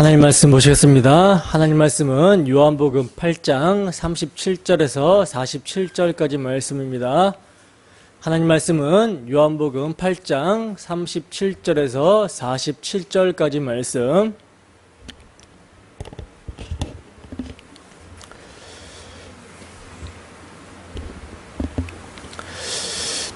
하나님 말씀 보시겠습니다. 하나님 말씀은 요한복음 8장 37절에서 47절까지 말씀입니다. 하나님 말씀은 요한복음 8장 37절에서 47절까지 말씀.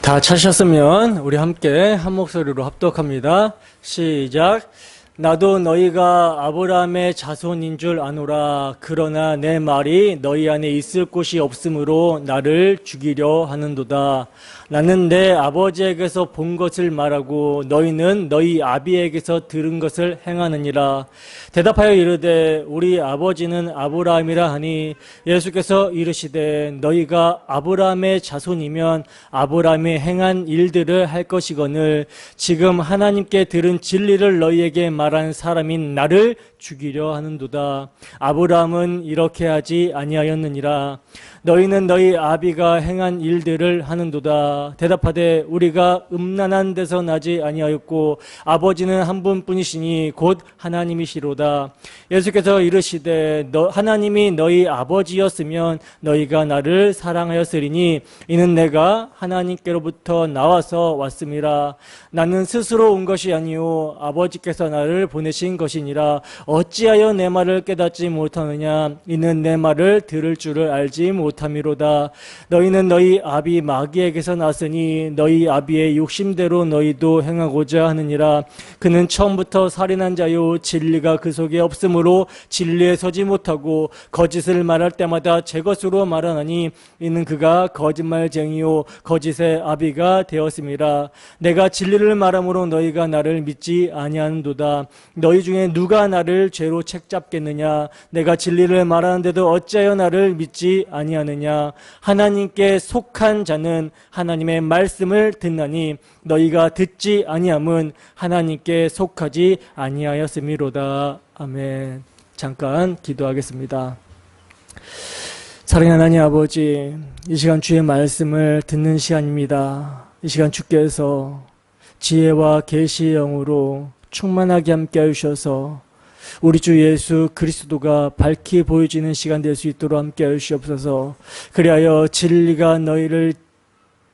다 찾으셨으면 우리 함께 한 목소리로 합독합니다. 시작. 나도 너희가 아브라함의 자손인 줄 아노라. 그러나 내 말이 너희 안에 있을 곳이 없으므로 나를 죽이려 하는도다. 나는 내 아버지에게서 본 것을 말하고 너희는 너희 아비에게서 들은 것을 행하느니라. 대답하여 이르되 우리 아버지는 아브라함이라 하니 예수께서 이르시되 너희가 아브라함의 자손이면 아브라함이 행한 일들을 할 것이거늘 지금 하나님께 들은 진리를 너희에게 말한 사람인 나를 죽이려 하는도다. 아브라함은 이렇게 하지 아니하였느니라. 너희는 너희 아비가 행한 일들을 하는도다. 대답하되 우리가 음란한 데서 나지 아니하였고 아버지는 한 분뿐이시니 곧 하나님이시로다. 예수께서 이르시되 하나님이 너희 아버지였으면 너희가 나를 사랑하였으리니 이는 내가 하나님께로부터 나와서 왔음이라. 나는 스스로 온 것이 아니요 아버지께서 나를 보내신 것이니라. 어찌하여 내 말을 깨닫지 못하느냐. 이는 내 말을 들을 줄을 알지 못함이로다. 너희는 너희 아비 마귀에게서 났으니 너희 아비의 욕심대로 너희도 행하고자 하느니라. 그는 처음부터 살인한 자요 진리가 그 속에 없으므로 진리에 서지 못하고 거짓을 말할 때마다 제 것으로 말하나니 이는 그가 거짓말쟁이요 거짓의 아비가 되었음이라. 내가 진리를 말함으로 너희가 나를 믿지 아니하는도다. 너희 중에 누가 나를 죄로 책잡겠느냐. 내가 진리를 말하는데도 어찌하여 나를 믿지 아니하느냐. 하나님께 속한 자는 하나님의 말씀을 듣나니 너희가 듣지 아니함은 하나님께 속하지 아니하였음이로다. 아멘. 잠깐 기도하겠습니다. 사랑하는 하나님 아버지, 이 시간 주의 말씀을 듣는 시간입니다. 이 시간 주께서 지혜와 계시의 영으로 충만하게 함께 하셔서 우리 주 예수 그리스도가 밝히 보여지는 시간 될 수 있도록 함께 하시옵소서. 그리하여 진리가 너희를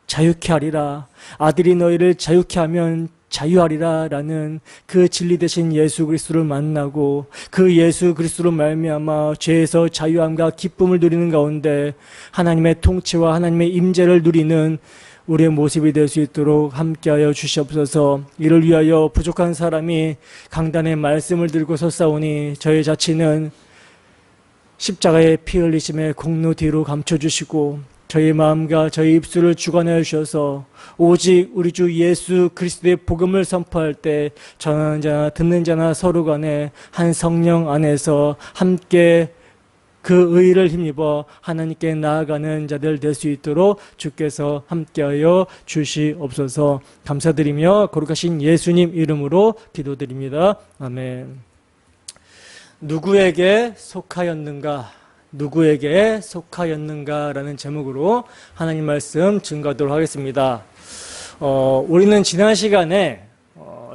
자유케 하리라. 아들이 너희를 자유케 하면 자유하리라 라는 그 진리 되신 예수 그리스도를 만나고 그 예수 그리스도로 말미암아 죄에서 자유함과 기쁨을 누리는 가운데 하나님의 통치와 하나님의 임재를 누리는 우리의 모습이 될 수 있도록 함께하여 주시옵소서. 이를 위하여 부족한 사람이 강단의 말씀을 들고 섰사오니 저의 자치는 십자가의 피 흘리심의 공로 뒤로 감춰주시고 저희 마음과 저희 입술을 주관하여 주셔서 오직 우리 주 예수 그리스도의 복음을 선포할 때 전하는 자나 듣는 자나 서로 간에 한 성령 안에서 함께 그 의를 힘입어 하나님께 나아가는 자들 될 수 있도록 주께서 함께하여 주시옵소서. 감사드리며 거룩하신 예수님 이름으로 기도드립니다. 아멘. 누구에게 속하였는가? 누구에게 속하였는가? 라는 제목으로 하나님 말씀 증거하도록 하겠습니다. 우리는 지난 시간에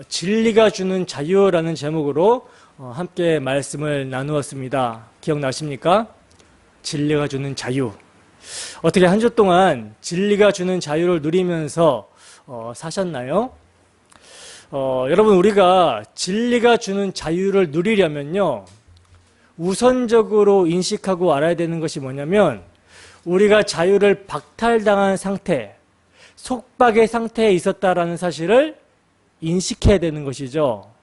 진리가 주는 자유라는 제목으로 함께 말씀을 나누었습니다. 기억나십니까? 진리가 주는 자유. 어떻게 한 주 동안 진리가 주는 자유를 누리면서 사셨나요? 여러분, 우리가 진리가 주는 자유를 누리려면요, 우선적으로 인식하고 알아야 되는 것이 뭐냐면 우리가 자유를 박탈당한 상태, 속박의 상태에 있었다라는 사실을 인식해야 되는 것이죠.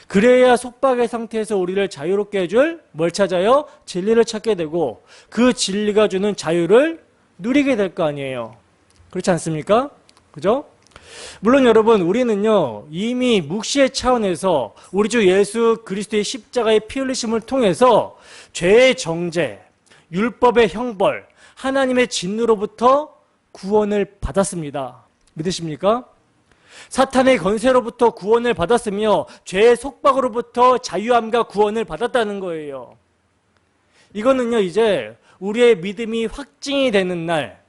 그래야 속박의 상태에서 우리를 자유롭게 해줄 뭘 찾아요? 진리를 찾게 되고 그 진리가 주는 자유를 누리게 될 거 아니에요. 그렇지 않습니까? 그죠? 물론 여러분, 우리는요 이미 묵시의 차원에서 우리 주 예수 그리스도의 십자가의 피 흘리심을 통해서 죄의 정죄, 율법의 형벌, 하나님의 진노로부터 구원을 받았습니다. 믿으십니까? 사탄의 권세로부터 구원을 받았으며 죄의 속박으로부터 자유함과 구원을 받았다는 거예요. 이거는요 이제 우리의 믿음이 확증이 되는 날,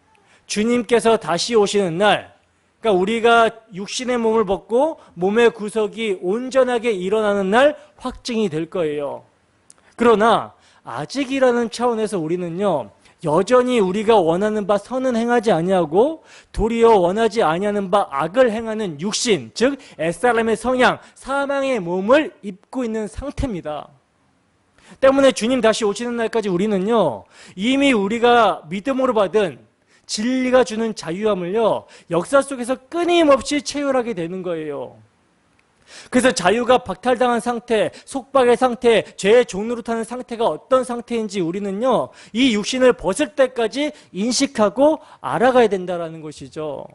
주님께서 다시 오시는 날, 그러니까 우리가 육신의 몸을 벗고 몸의 구석이 온전하게 일어나는 날 확증이 될 거예요. 그러나 아직이라는 차원에서 우리는요, 여전히 우리가 원하는 바 선은 행하지 아니하고 도리어 원하지 아니하는 바 악을 행하는 육신, 즉 옛사람의 성향, 사망의 몸을 입고 있는 상태입니다. 때문에 주님 다시 오시는 날까지 우리는요, 이미 우리가 믿음으로 받은 진리가 주는 자유함을요, 역사 속에서 끊임없이 체휼하게 되는 거예요. 그래서 자유가 박탈당한 상태, 속박의 상태, 죄의 종로로 타는 상태가 어떤 상태인지 우리는요, 이 육신을 벗을 때까지 인식하고 알아가야 된다는 것이죠.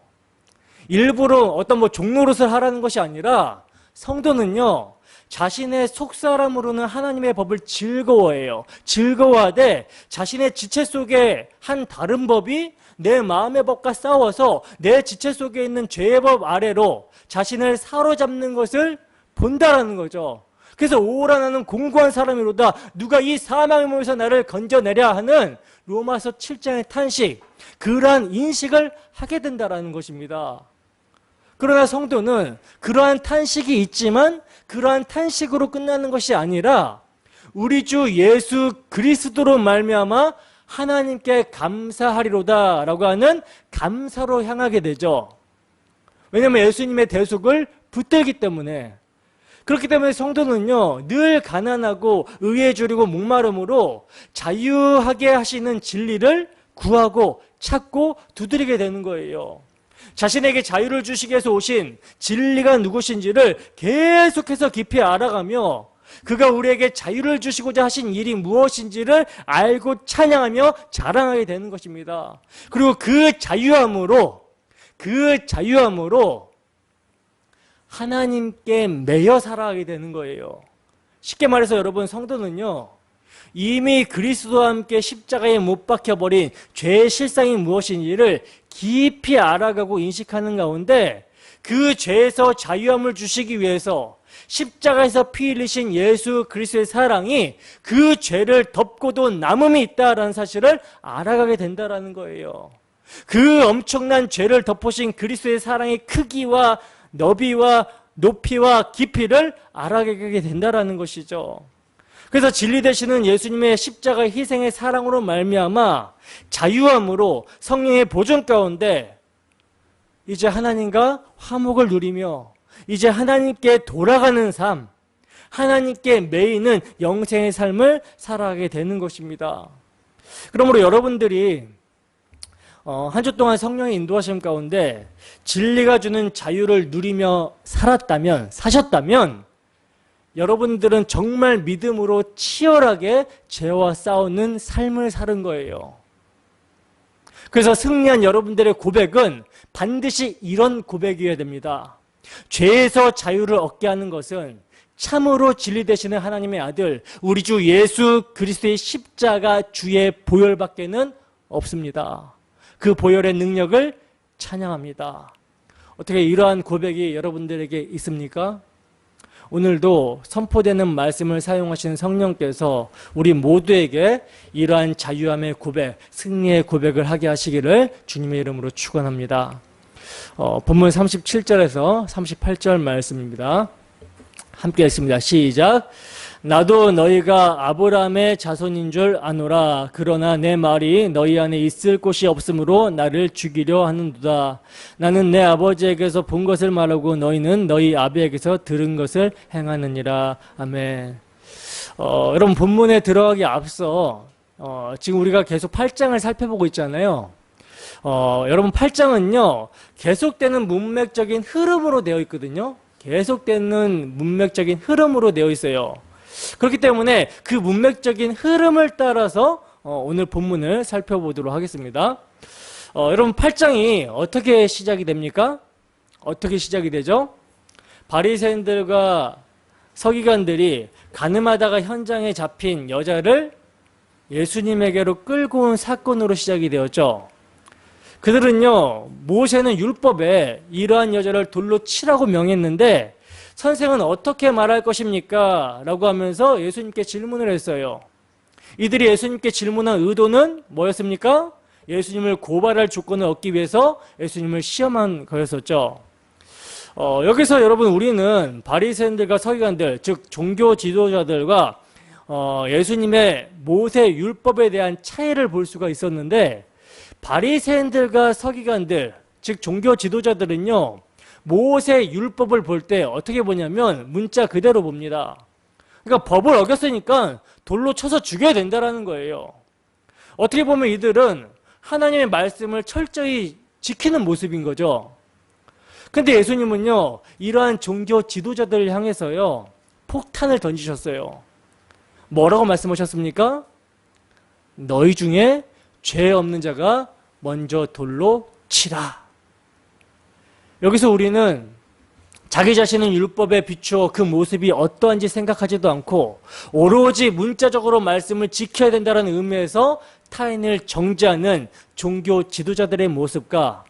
일부러 어떤 종노릇을 하라는 것이 아니라 성도는요, 자신의 속사람으로는 하나님의 법을 즐거워해요. 즐거워하되 자신의 지체 속에 한 다른 법이 내 마음의 법과 싸워서 내 지체 속에 있는 죄의 법 아래로 자신을 사로잡는 것을 본다라는 거죠. 그래서 오라 나는 공고한 사람이로다. 누가 이 사망의 몸에서 나를 건져내랴 하는 로마서 7장의 탄식, 그러한 인식을 하게 된다라는 것입니다. 그러나 성도는 그러한 탄식이 있지만 그러한 탄식으로 끝나는 것이 아니라 우리 주 예수 그리스도로 말미암아 하나님께 감사하리로다 라고 하는 감사로 향하게 되죠. 왜냐하면 예수님의 대속을 붙들기 때문에. 그렇기 때문에 성도는요, 늘 가난하고 의에 주리고 목마름으로 자유하게 하시는 진리를 구하고 찾고 두드리게 되는 거예요. 자신에게 자유를 주시기 위해서 오신 진리가 누구신지를 계속해서 깊이 알아가며 그가 우리에게 자유를 주시고자 하신 일이 무엇인지를 알고 찬양하며 자랑하게 되는 것입니다. 그리고 그 자유함으로 하나님께 매여 살아가게 되는 거예요. 쉽게 말해서 여러분, 성도는요, 이미 그리스도와 함께 십자가에 못 박혀버린 죄의 실상이 무엇인지를 깊이 알아가고 인식하는 가운데 그 죄에서 자유함을 주시기 위해서 십자가에서 피 흘리신 예수 그리스도의 사랑이 그 죄를 덮고도 남음이 있다라는 사실을 알아가게 된다는 거예요. 그 엄청난 죄를 덮으신 그리스도의 사랑의 크기와 너비와 높이와 깊이를 알아가게 된다는 것이죠. 그래서 진리 되시는 예수님의 십자가의 희생의 사랑으로 말미암아 자유함으로 성령의 보존 가운데 이제 하나님과 화목을 누리며 이제 하나님께 돌아가는 삶, 하나님께 매이는 영생의 삶을 살아가게 되는 것입니다. 그러므로 여러분들이 한 주 동안 성령의 인도하심 가운데 진리가 주는 자유를 누리며 사셨다면 여러분들은 정말 믿음으로 치열하게 죄와 싸우는 삶을 사는 거예요. 그래서 승리한 여러분들의 고백은 반드시 이런 고백이어야 됩니다. 죄에서 자유를 얻게 하는 것은 참으로 진리 되시는 하나님의 아들 우리 주 예수 그리스도의 십자가 주의 보혈밖에는 없습니다. 그 보혈의 능력을 찬양합니다. 어떻게 이러한 고백이 여러분들에게 있습니까? 오늘도 선포되는 말씀을 사용하신 성령께서 우리 모두에게 이러한 자유함의 고백, 승리의 고백을 하게 하시기를 주님의 이름으로 축원합니다. 본문 37절에서 38절 말씀입니다. 함께 읽습니다. 시작. 나도 너희가 아브라함의 자손인 줄 아노라. 그러나 내 말이 너희 안에 있을 곳이 없으므로 나를 죽이려 하는도다. 나는 내 아버지에게서 본 것을 말하고 너희는 너희 아비에게서 들은 것을 행하느니라. 아멘. 여러분, 본문에 들어가기 앞서 지금 우리가 계속 8장을 살펴보고 있잖아요. 여러분, 8장은요 계속되는 문맥적인 흐름으로 되어 있거든요. 계속되는 문맥적인 흐름으로 되어 있어요. 그렇기 때문에 그 문맥적인 흐름을 따라서 오늘 본문을 살펴보도록 하겠습니다. 여러분, 8장이 어떻게 시작이 됩니까? 어떻게 시작이 되죠? 바리새인들과 서기관들이 가늠하다가 현장에 잡힌 여자를 예수님에게로 끌고 온 사건으로 시작이 되었죠. 그들은요, 모세는 율법에 이러한 여자를 돌로 치라고 명했는데 선생은 어떻게 말할 것입니까? 라고 하면서 예수님께 질문을 했어요. 이들이 예수님께 질문한 의도는 뭐였습니까? 예수님을 고발할 조건을 얻기 위해서 예수님을 시험한 거였었죠. 여기서 여러분 우리는 바리새인들과 서기관들, 즉 종교 지도자들과 예수님의 모세 율법에 대한 차이를 볼 수가 있었는데, 바리새인들과 서기관들, 즉 종교 지도자들은요, 모세 율법을 볼 때 어떻게 보냐면 문자 그대로 봅니다. 그러니까 법을 어겼으니까 돌로 쳐서 죽여야 된다라는 거예요. 어떻게 보면 이들은 하나님의 말씀을 철저히 지키는 모습인 거죠. 근데 예수님은요, 이러한 종교 지도자들을 향해서요, 폭탄을 던지셨어요. 뭐라고 말씀하셨습니까? 너희 중에 죄 없는 자가 먼저 돌로 치라. 여기서 우리는 자기 자신은 율법에 비추어 그 모습이 어떠한지 생각하지도 않고 오로지 문자적으로 말씀을 지켜야 된다는 의미에서 타인을 정죄하는 종교 지도자들의 모습과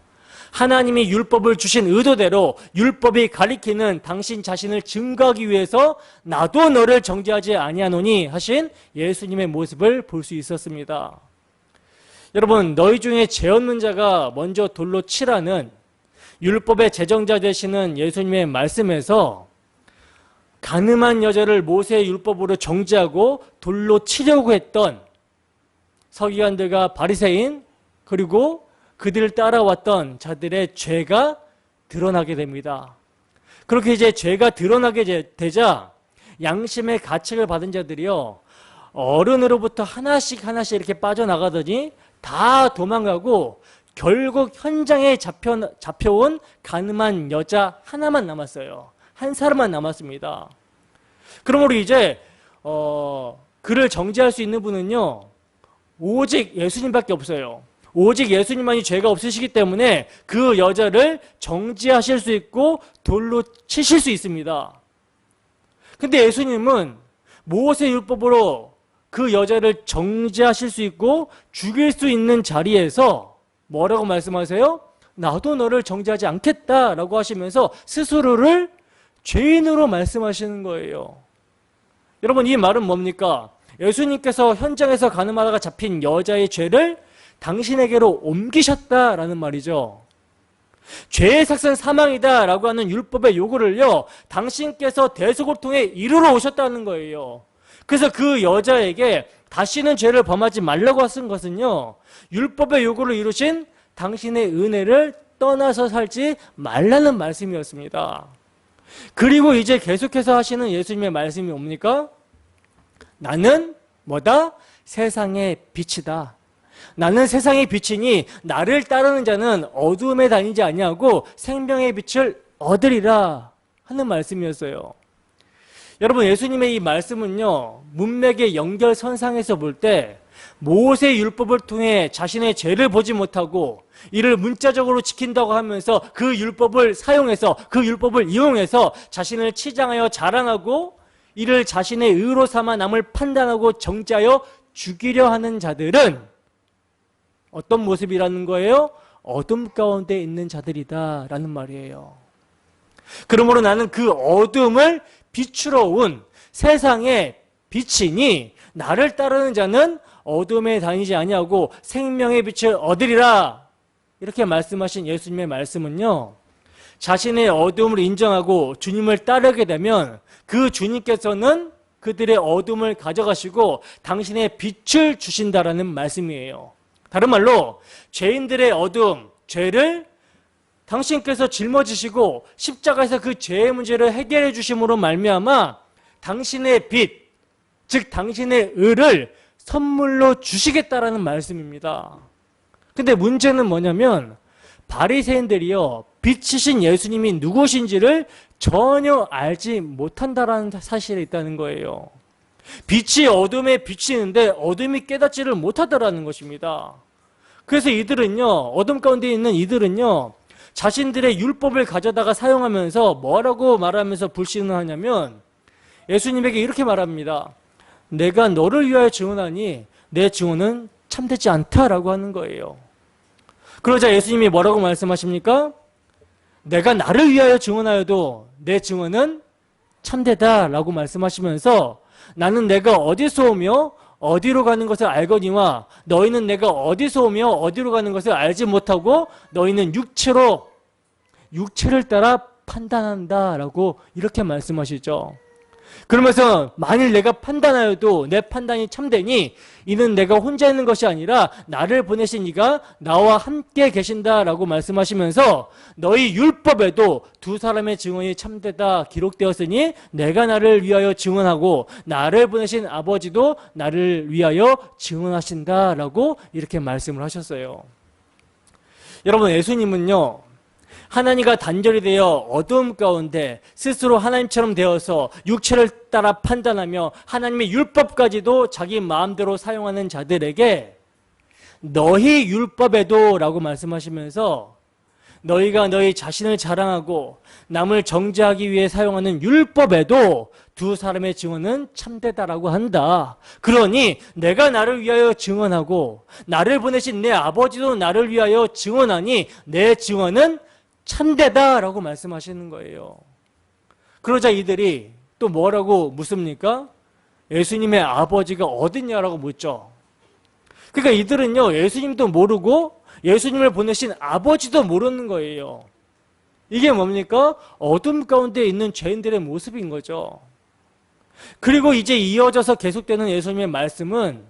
하나님이 율법을 주신 의도대로 율법이 가리키는 당신 자신을 증거하기 위해서 나도 너를 정죄하지 아니하노니 하신 예수님의 모습을 볼 수 있었습니다. 여러분, 너희 중에 죄 없는 자가 먼저 돌로 치라는 율법의 제정자 되시는 예수님의 말씀에서 간음한 여자를 모세의 율법으로 정죄하고 돌로 치려고 했던 서기관들과 바리새인, 그리고 그들을 따라왔던 자들의 죄가 드러나게 됩니다. 그렇게 이제 죄가 드러나게 되자 양심의 가책을 받은 자들이요, 어른으로부터 하나씩 이렇게 빠져나가더니 다 도망가고 결국 현장에 잡혀온 가늠한 여자 하나만 남았어요. 한 사람만 남았습니다. 그러므로 이제 그를 정죄할 수 있는 분은요, 오직 예수님밖에 없어요. 오직 예수님만이 죄가 없으시기 때문에 그 여자를 정죄하실 수 있고 돌로 치실 수 있습니다. 근데 예수님은 모세 율법으로 그 여자를 정죄하실 수 있고 죽일 수 있는 자리에서 뭐라고 말씀하세요? 나도 너를 정죄하지 않겠다라고 하시면서 스스로를 죄인으로 말씀하시는 거예요. 여러분, 이 말은 뭡니까? 예수님께서 현장에서 가늠하다가 잡힌 여자의 죄를 당신에게로 옮기셨다라는 말이죠. 죄의 삭은 사망이다라고 하는 율법의 요구를요, 당신께서 대속을 통해 이루러 오셨다는 거예요. 그래서 그 여자에게 다시는 죄를 범하지 말라고 하신 것은요, 율법의 요구를 이루신 당신의 은혜를 떠나서 살지 말라는 말씀이었습니다. 그리고 이제 계속해서 하시는 예수님의 말씀이 뭡니까? 나는 뭐다? 세상의 빛이다. 나는 세상의 빛이니 나를 따르는 자는 어두움에 다니지 아니하고 생명의 빛을 얻으리라 하는 말씀이었어요. 여러분, 예수님의 이 말씀은요, 문맥의 연결선상에서 볼 때 모세 율법을 통해 자신의 죄를 보지 못하고 이를 문자적으로 지킨다고 하면서 그 율법을 사용해서, 그 율법을 이용해서 자신을 치장하여 자랑하고 이를 자신의 의로 삼아 남을 판단하고 정죄하여 죽이려 하는 자들은 어떤 모습이라는 거예요? 어둠 가운데 있는 자들이다 라는 말이에요. 그러므로 나는 그 어둠을 비추러 온 세상의 빛이니 나를 따르는 자는 어둠에 다니지 아니하고 생명의 빛을 얻으리라, 이렇게 말씀하신 예수님의 말씀은요, 자신의 어둠을 인정하고 주님을 따르게 되면 그 주님께서는 그들의 어둠을 가져가시고 당신의 빛을 주신다라는 말씀이에요. 다른 말로 죄인들의 어둠, 죄를 당신께서 짊어지시고 십자가에서 그 죄의 문제를 해결해 주심으로 말미암아 당신의 빛, 즉 당신의 의를 선물로 주시겠다라는 말씀입니다. 근데 문제는 뭐냐면 바리새인들이요, 빛이신 예수님이 누구신지를 전혀 알지 못한다라는 사실이 있다는 거예요. 빛이 어둠에 비치는데 어둠이 깨닫지를 못하더라는 것입니다. 그래서 이들은요, 어둠 가운데 있는 이들은요, 자신들의 율법을 가져다가 사용하면서 뭐라고 말하면서 불신을 하냐면 예수님에게 이렇게 말합니다. 내가 너를 위하여 증언하니 내 증언은 참되지 않다라고 하는 거예요. 그러자 예수님이 뭐라고 말씀하십니까? 내가 나를 위하여 증언하여도 내 증언은 참되다라고 말씀하시면서 나는 내가 어디서 오며 어디로 가는 것을 알거니와 너희는 내가 어디서 오며 어디로 가는 것을 알지 못하고 너희는 육체를 따라 판단한다라고 이렇게 말씀하시죠. 그러면서 만일 내가 판단하여도 내 판단이 참되니 이는 내가 혼자 있는 것이 아니라 나를 보내신 이가 나와 함께 계신다라고 말씀하시면서 너희 율법에도 두 사람의 증언이 참되다 기록되었으니 내가 나를 위하여 증언하고 나를 보내신 아버지도 나를 위하여 증언하신다라고 이렇게 말씀을 하셨어요. 여러분, 예수님은요, 하나님과 단절이 되어 어두움 가운데 스스로 하나님처럼 되어서 육체를 따라 판단하며 하나님의 율법까지도 자기 마음대로 사용하는 자들에게 너희 율법에도 라고 말씀하시면서 너희가 너희 자신을 자랑하고 남을 정죄하기 위해 사용하는 율법에도 두 사람의 증언은 참되다라고 한다. 그러니 내가 나를 위하여 증언하고 나를 보내신 내 아버지도 나를 위하여 증언하니 내 증언은 참되다라고 말씀하시는 거예요. 그러자 이들이 또 뭐라고 묻습니까? 예수님의 아버지가 어딨냐라고 묻죠. 그러니까 이들은요, 예수님도 모르고 예수님을 보내신 아버지도 모르는 거예요. 이게 뭡니까? 어둠 가운데 있는 죄인들의 모습인 거죠. 그리고 이제 이어져서 계속되는 예수님의 말씀은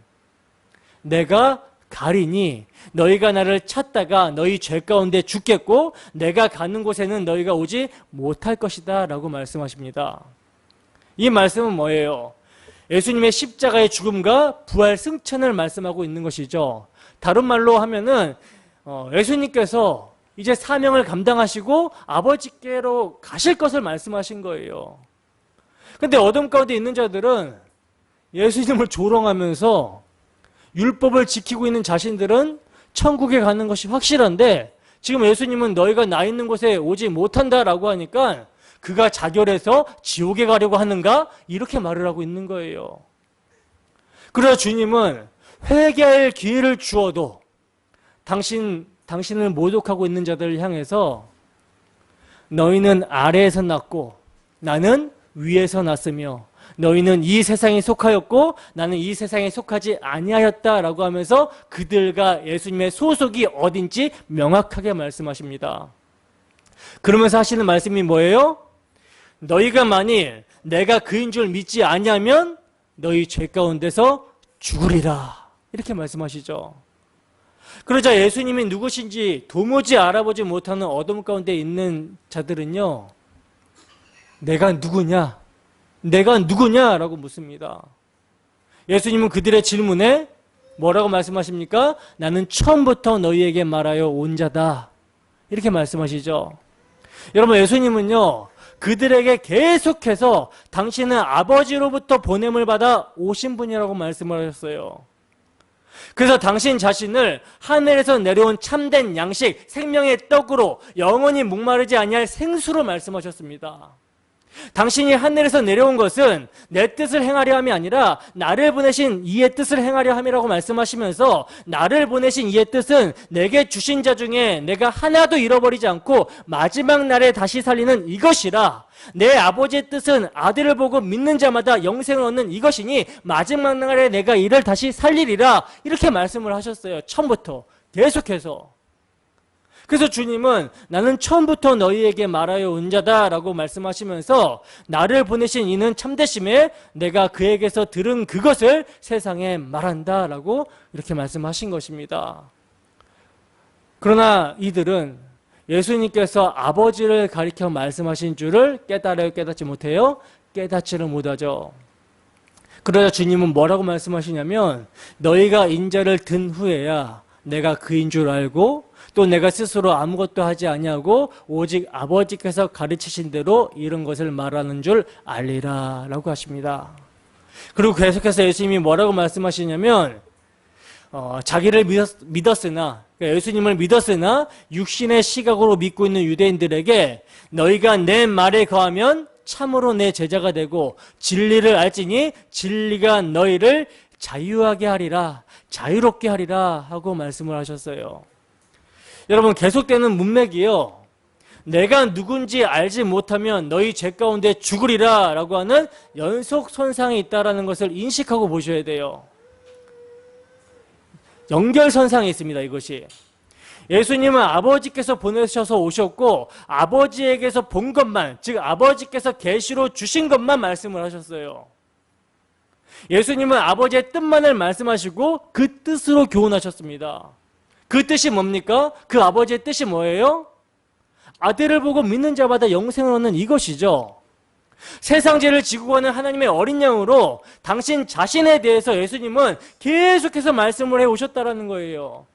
내가 가리니 너희가 나를 찾다가 너희 죄 가운데 죽겠고 내가 가는 곳에는 너희가 오지 못할 것이다 라고 말씀하십니다. 이 말씀은 뭐예요? 예수님의 십자가의 죽음과 부활 승천을 말씀하고 있는 것이죠. 다른 말로 하면은 예수님께서 이제 사명을 감당하시고 아버지께로 가실 것을 말씀하신 거예요. 근데 어둠 가운데 있는 자들은 예수님을 조롱하면서 율법을 지키고 있는 자신들은 천국에 가는 것이 확실한데 지금 예수님은 너희가 나 있는 곳에 오지 못한다라고 하니까 그가 자결해서 지옥에 가려고 하는가? 이렇게 말을 하고 있는 거예요. 그래서 주님은 회개할 기회를 주어도 당신을 모독하고 있는 자들을 향해서 너희는 아래에서 났고 나는 위에서 났으며 너희는 이 세상에 속하였고 나는 이 세상에 속하지 아니하였다라고 하면서 그들과 예수님의 소속이 어딘지 명확하게 말씀하십니다. 그러면서 하시는 말씀이 뭐예요? 너희가 만일 내가 그인 줄 믿지 아니하면 너희 죄 가운데서 죽으리라 이렇게 말씀하시죠. 그러자 예수님이 누구신지 도무지 알아보지 못하는 어둠 가운데 있는 자들은요, 내가 누구냐라고 묻습니다. 예수님은 그들의 질문에 뭐라고 말씀하십니까? 나는 처음부터 너희에게 말하여 온 자다 이렇게 말씀하시죠. 여러분, 예수님은요 그들에게 계속해서 당신은 아버지로부터 보냄을 받아 오신 분이라고 말씀을 하셨어요. 그래서 당신 자신을 하늘에서 내려온 참된 양식, 생명의 떡으로 영원히 목마르지 아니할 생수로 말씀하셨습니다. 당신이 하늘에서 내려온 것은 내 뜻을 행하려 함이 아니라 나를 보내신 이의 뜻을 행하려 함이라고 말씀하시면서 나를 보내신 이의 뜻은 내게 주신 자 중에 내가 하나도 잃어버리지 않고 마지막 날에 다시 살리는 이것이라 내 아버지의 뜻은 아들을 보고 믿는 자마다 영생을 얻는 이것이니 마지막 날에 내가 이를 다시 살리리라 이렇게 말씀을 하셨어요. 처음부터 계속해서. 그래서 주님은 나는 처음부터 너희에게 말하여 온 자다라고 말씀하시면서 나를 보내신 이는 참되심에 내가 그에게서 들은 그것을 세상에 말한다라고 이렇게 말씀하신 것입니다. 그러나 이들은 예수님께서 아버지를 가리켜 말씀하신 줄을 깨달아요? 깨닫지 못해요? 깨닫지를 못하죠. 그러자 주님은 뭐라고 말씀하시냐면 너희가 인자를 든 후에야 내가 그인 줄 알고 또 내가 스스로 아무것도 하지 아니하고 오직 아버지께서 가르치신 대로 이런 것을 말하는 줄 알리라 라고 하십니다. 그리고 계속해서 예수님이 뭐라고 말씀하시냐면 자기를 믿었으나 그러니까 예수님을 믿었으나 육신의 시각으로 믿고 있는 유대인들에게 너희가 내 말에 거하면 참으로 내 제자가 되고 진리를 알지니 진리가 너희를 자유하게 하리라 자유롭게 하리라 하고 말씀을 하셨어요. 여러분, 계속되는 문맥이요, 내가 누군지 알지 못하면 너희 죄 가운데 죽으리라 라고 하는 연속 선상에 있다는 것을 인식하고 보셔야 돼요. 연결선상에 있습니다. 이것이. 예수님은 아버지께서 보내셔서 오셨고 아버지에게서 본 것만, 즉 아버지께서 계시로 주신 것만 말씀을 하셨어요. 예수님은 아버지의 뜻만을 말씀하시고 그 뜻으로 교훈하셨습니다. 그 뜻이 뭡니까? 그 아버지의 뜻이 뭐예요? 아들을 보고 믿는 자마다 영생을 얻는 이것이죠. 세상 죄를 지고 가는 하나님의 어린 양으로 당신 자신에 대해서 예수님은 계속해서 말씀을 해오셨다는 거예요.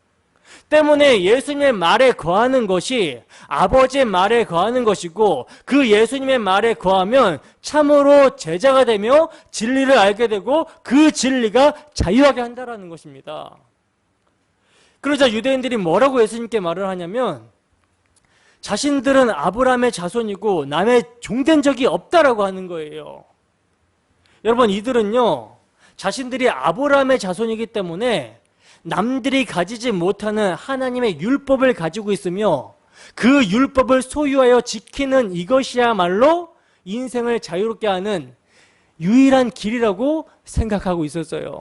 때문에 예수님의 말에 거하는 것이 아버지의 말에 거하는 것이고 그 예수님의 말에 거하면 참으로 제자가 되며 진리를 알게 되고 그 진리가 자유하게 한다는 것입니다. 그러자 유대인들이 뭐라고 예수님께 말을 하냐면 자신들은 아브라함의 자손이고 남의 종된 적이 없다라고 하는 거예요. 여러분, 이들은요 자신들이 아브라함의 자손이기 때문에 남들이 가지지 못하는 하나님의 율법을 가지고 있으며 그 율법을 소유하여 지키는 이것이야말로 인생을 자유롭게 하는 유일한 길이라고 생각하고 있었어요.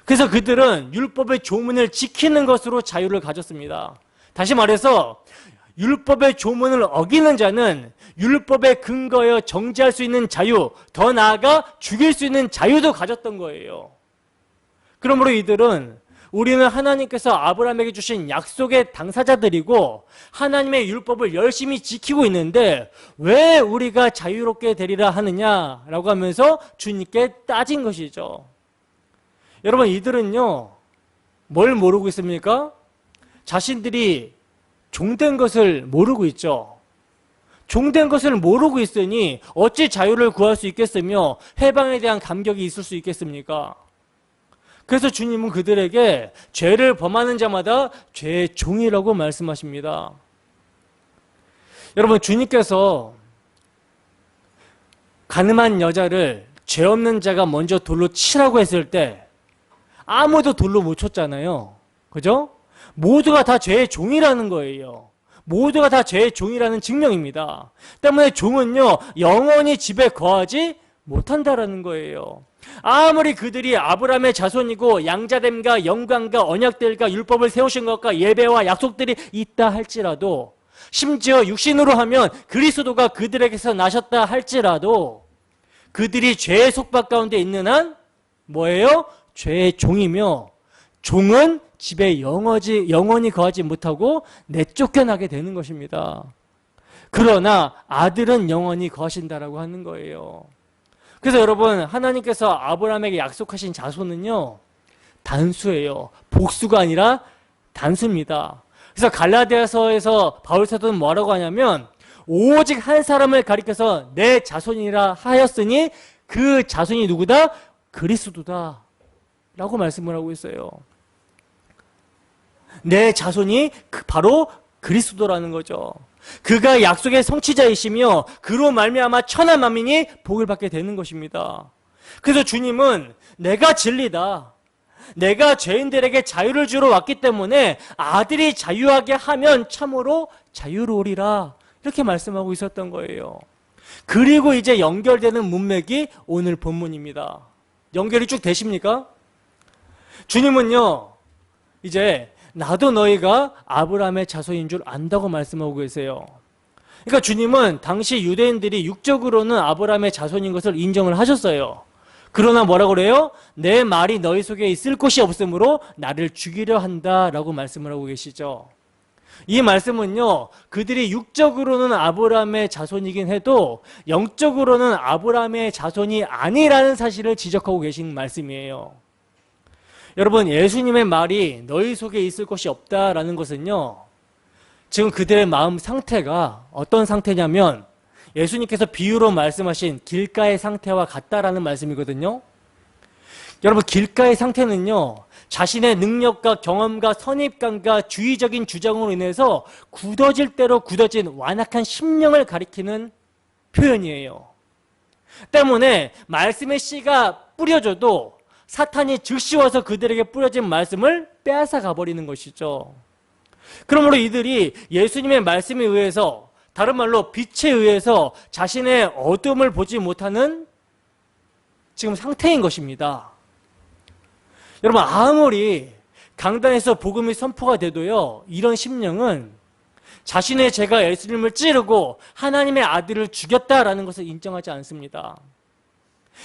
그래서 그들은 율법의 조문을 지키는 것으로 자유를 가졌습니다. 다시 말해서 율법의 조문을 어기는 자는 율법의 근거에 정죄할 수 있는 자유, 더 나아가 죽일 수 있는 자유도 가졌던 거예요. 그러므로 이들은 우리는 하나님께서 아브라함에게 주신 약속의 당사자들이고 하나님의 율법을 열심히 지키고 있는데 왜 우리가 자유롭게 되리라 하느냐라고 하면서 주님께 따진 것이죠. 여러분, 이들은요 뭘 모르고 있습니까? 자신들이 종된 것을 모르고 있죠. 종된 것을 모르고 있으니 어찌 자유를 구할 수 있겠으며 해방에 대한 감격이 있을 수 있겠습니까? 그래서 주님은 그들에게 죄를 범하는 자마다 죄의 종이라고 말씀하십니다. 여러분, 주님께서 가늠한 여자를 죄 없는 자가 먼저 돌로 치라고 했을 때 아무도 돌로 못 쳤잖아요. 그죠? 모두가 다 죄의 종이라는 거예요. 모두가 다 죄의 종이라는 증명입니다. 때문에 종은요 영원히 집에 거하지 못한다라는 거예요. 아무리 그들이 아브라함의 자손이고 양자됨과 영광과 언약들과 율법을 세우신 것과 예배와 약속들이 있다 할지라도, 심지어 육신으로 하면 그리스도가 그들에게서 나셨다 할지라도 그들이 죄의 속박 가운데 있는 한 뭐예요? 죄의 종이며 종은 집에 영원히 거하지 못하고 내쫓겨나게 되는 것입니다. 그러나 아들은 영원히 거하신다라고 하는 거예요. 그래서 여러분, 하나님께서 아브라함에게 약속하신 자손은요 단수예요. 복수가 아니라 단수입니다. 그래서 갈라디아서에서 바울 사도는 뭐라고 하냐면 오직 한 사람을 가리켜서 내 자손이라 하였으니 그 자손이 누구다? 그리스도다 라고 말씀을 하고 있어요. 내 자손이 바로 그리스도라는 거죠. 그가 약속의 성취자이시며 그로 말미암아 천하 만민이 복을 받게 되는 것입니다. 그래서 주님은 내가 진리다, 내가 죄인들에게 자유를 주러 왔기 때문에 아들이 자유하게 하면 참으로 자유로우리라 이렇게 말씀하고 있었던 거예요. 그리고 이제 연결되는 문맥이 오늘 본문입니다. 연결이 쭉 되십니까? 주님은요 이제 나도 너희가 아브라함의 자손인 줄 안다고 말씀하고 계세요. 그러니까 주님은 당시 유대인들이 육적으로는 아브라함의 자손인 것을 인정을 하셨어요. 그러나 뭐라고 그래요? 내 말이 너희 속에 있을 곳이 없으므로 나를 죽이려 한다라고 말씀을 하고 계시죠. 이 말씀은요 그들이 육적으로는 아브라함의 자손이긴 해도 영적으로는 아브라함의 자손이 아니라는 사실을 지적하고 계신 말씀이에요. 여러분, 예수님의 말이 너희 속에 있을 것이 없다라는 것은요 지금 그들의 마음 상태가 어떤 상태냐면 예수님께서 비유로 말씀하신 길가의 상태와 같다라는 말씀이거든요. 여러분, 길가의 상태는요 자신의 능력과 경험과 선입관과 주의적인 주장으로 인해서 굳어질 대로 굳어진 완악한 심령을 가리키는 표현이에요. 때문에 말씀의 씨가 뿌려져도 사탄이 즉시 와서 그들에게 뿌려진 말씀을 빼앗아 가버리는 것이죠. 그러므로 이들이 예수님의 말씀에 의해서, 다른 말로 빛에 의해서 자신의 어둠을 보지 못하는 지금 상태인 것입니다. 여러분, 아무리 강단에서 복음이 선포가 돼도요, 이런 심령은 자신의 죄가 예수님을 찌르고 하나님의 아들을 죽였다라는 것을 인정하지 않습니다.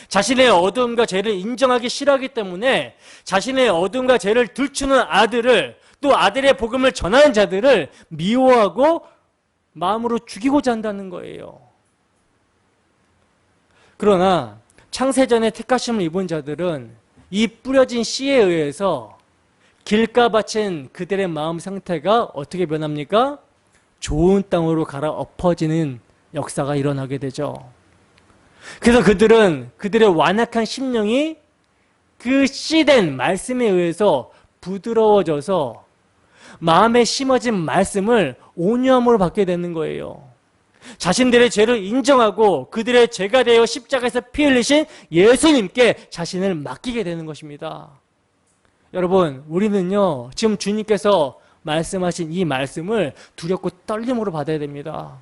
자신의 어두움과 죄를 인정하기 싫어하기 때문에 자신의 어두움과 죄를 들추는 아들을, 또 아들의 복음을 전하는 자들을 미워하고 마음으로 죽이고자 한다는 거예요. 그러나 창세전에 택하심을 입은 자들은 이 뿌려진 씨에 의해서 길가바친 그들의 마음 상태가 어떻게 변합니까? 좋은 땅으로 갈아엎어지는 역사가 일어나게 되죠. 그래서 그들은 그들의 완악한 심령이 그 씨된 말씀에 의해서 부드러워져서 마음에 심어진 말씀을 온유함으로 받게 되는 거예요. 자신들의 죄를 인정하고 그들의 죄가 되어 십자가에서 피 흘리신 예수님께 자신을 맡기게 되는 것입니다. 여러분, 우리는요, 지금 주님께서 말씀하신 이 말씀을 두렵고 떨림으로 받아야 됩니다.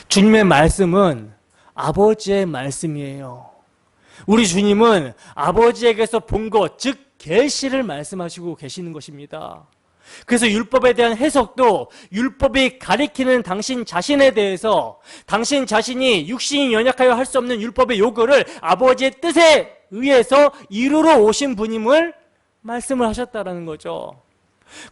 주님의 말씀은 아버지의 말씀이에요. 우리 주님은 아버지에게서 본 것, 즉 계시를 말씀하시고 계시는 것입니다. 그래서 율법에 대한 해석도 율법이 가리키는 당신 자신에 대해서 당신 자신이 육신이 연약하여 할 수 없는 율법의 요구를 아버지의 뜻에 의해서 이루러 오신 분임을 말씀을 하셨다라는 거죠.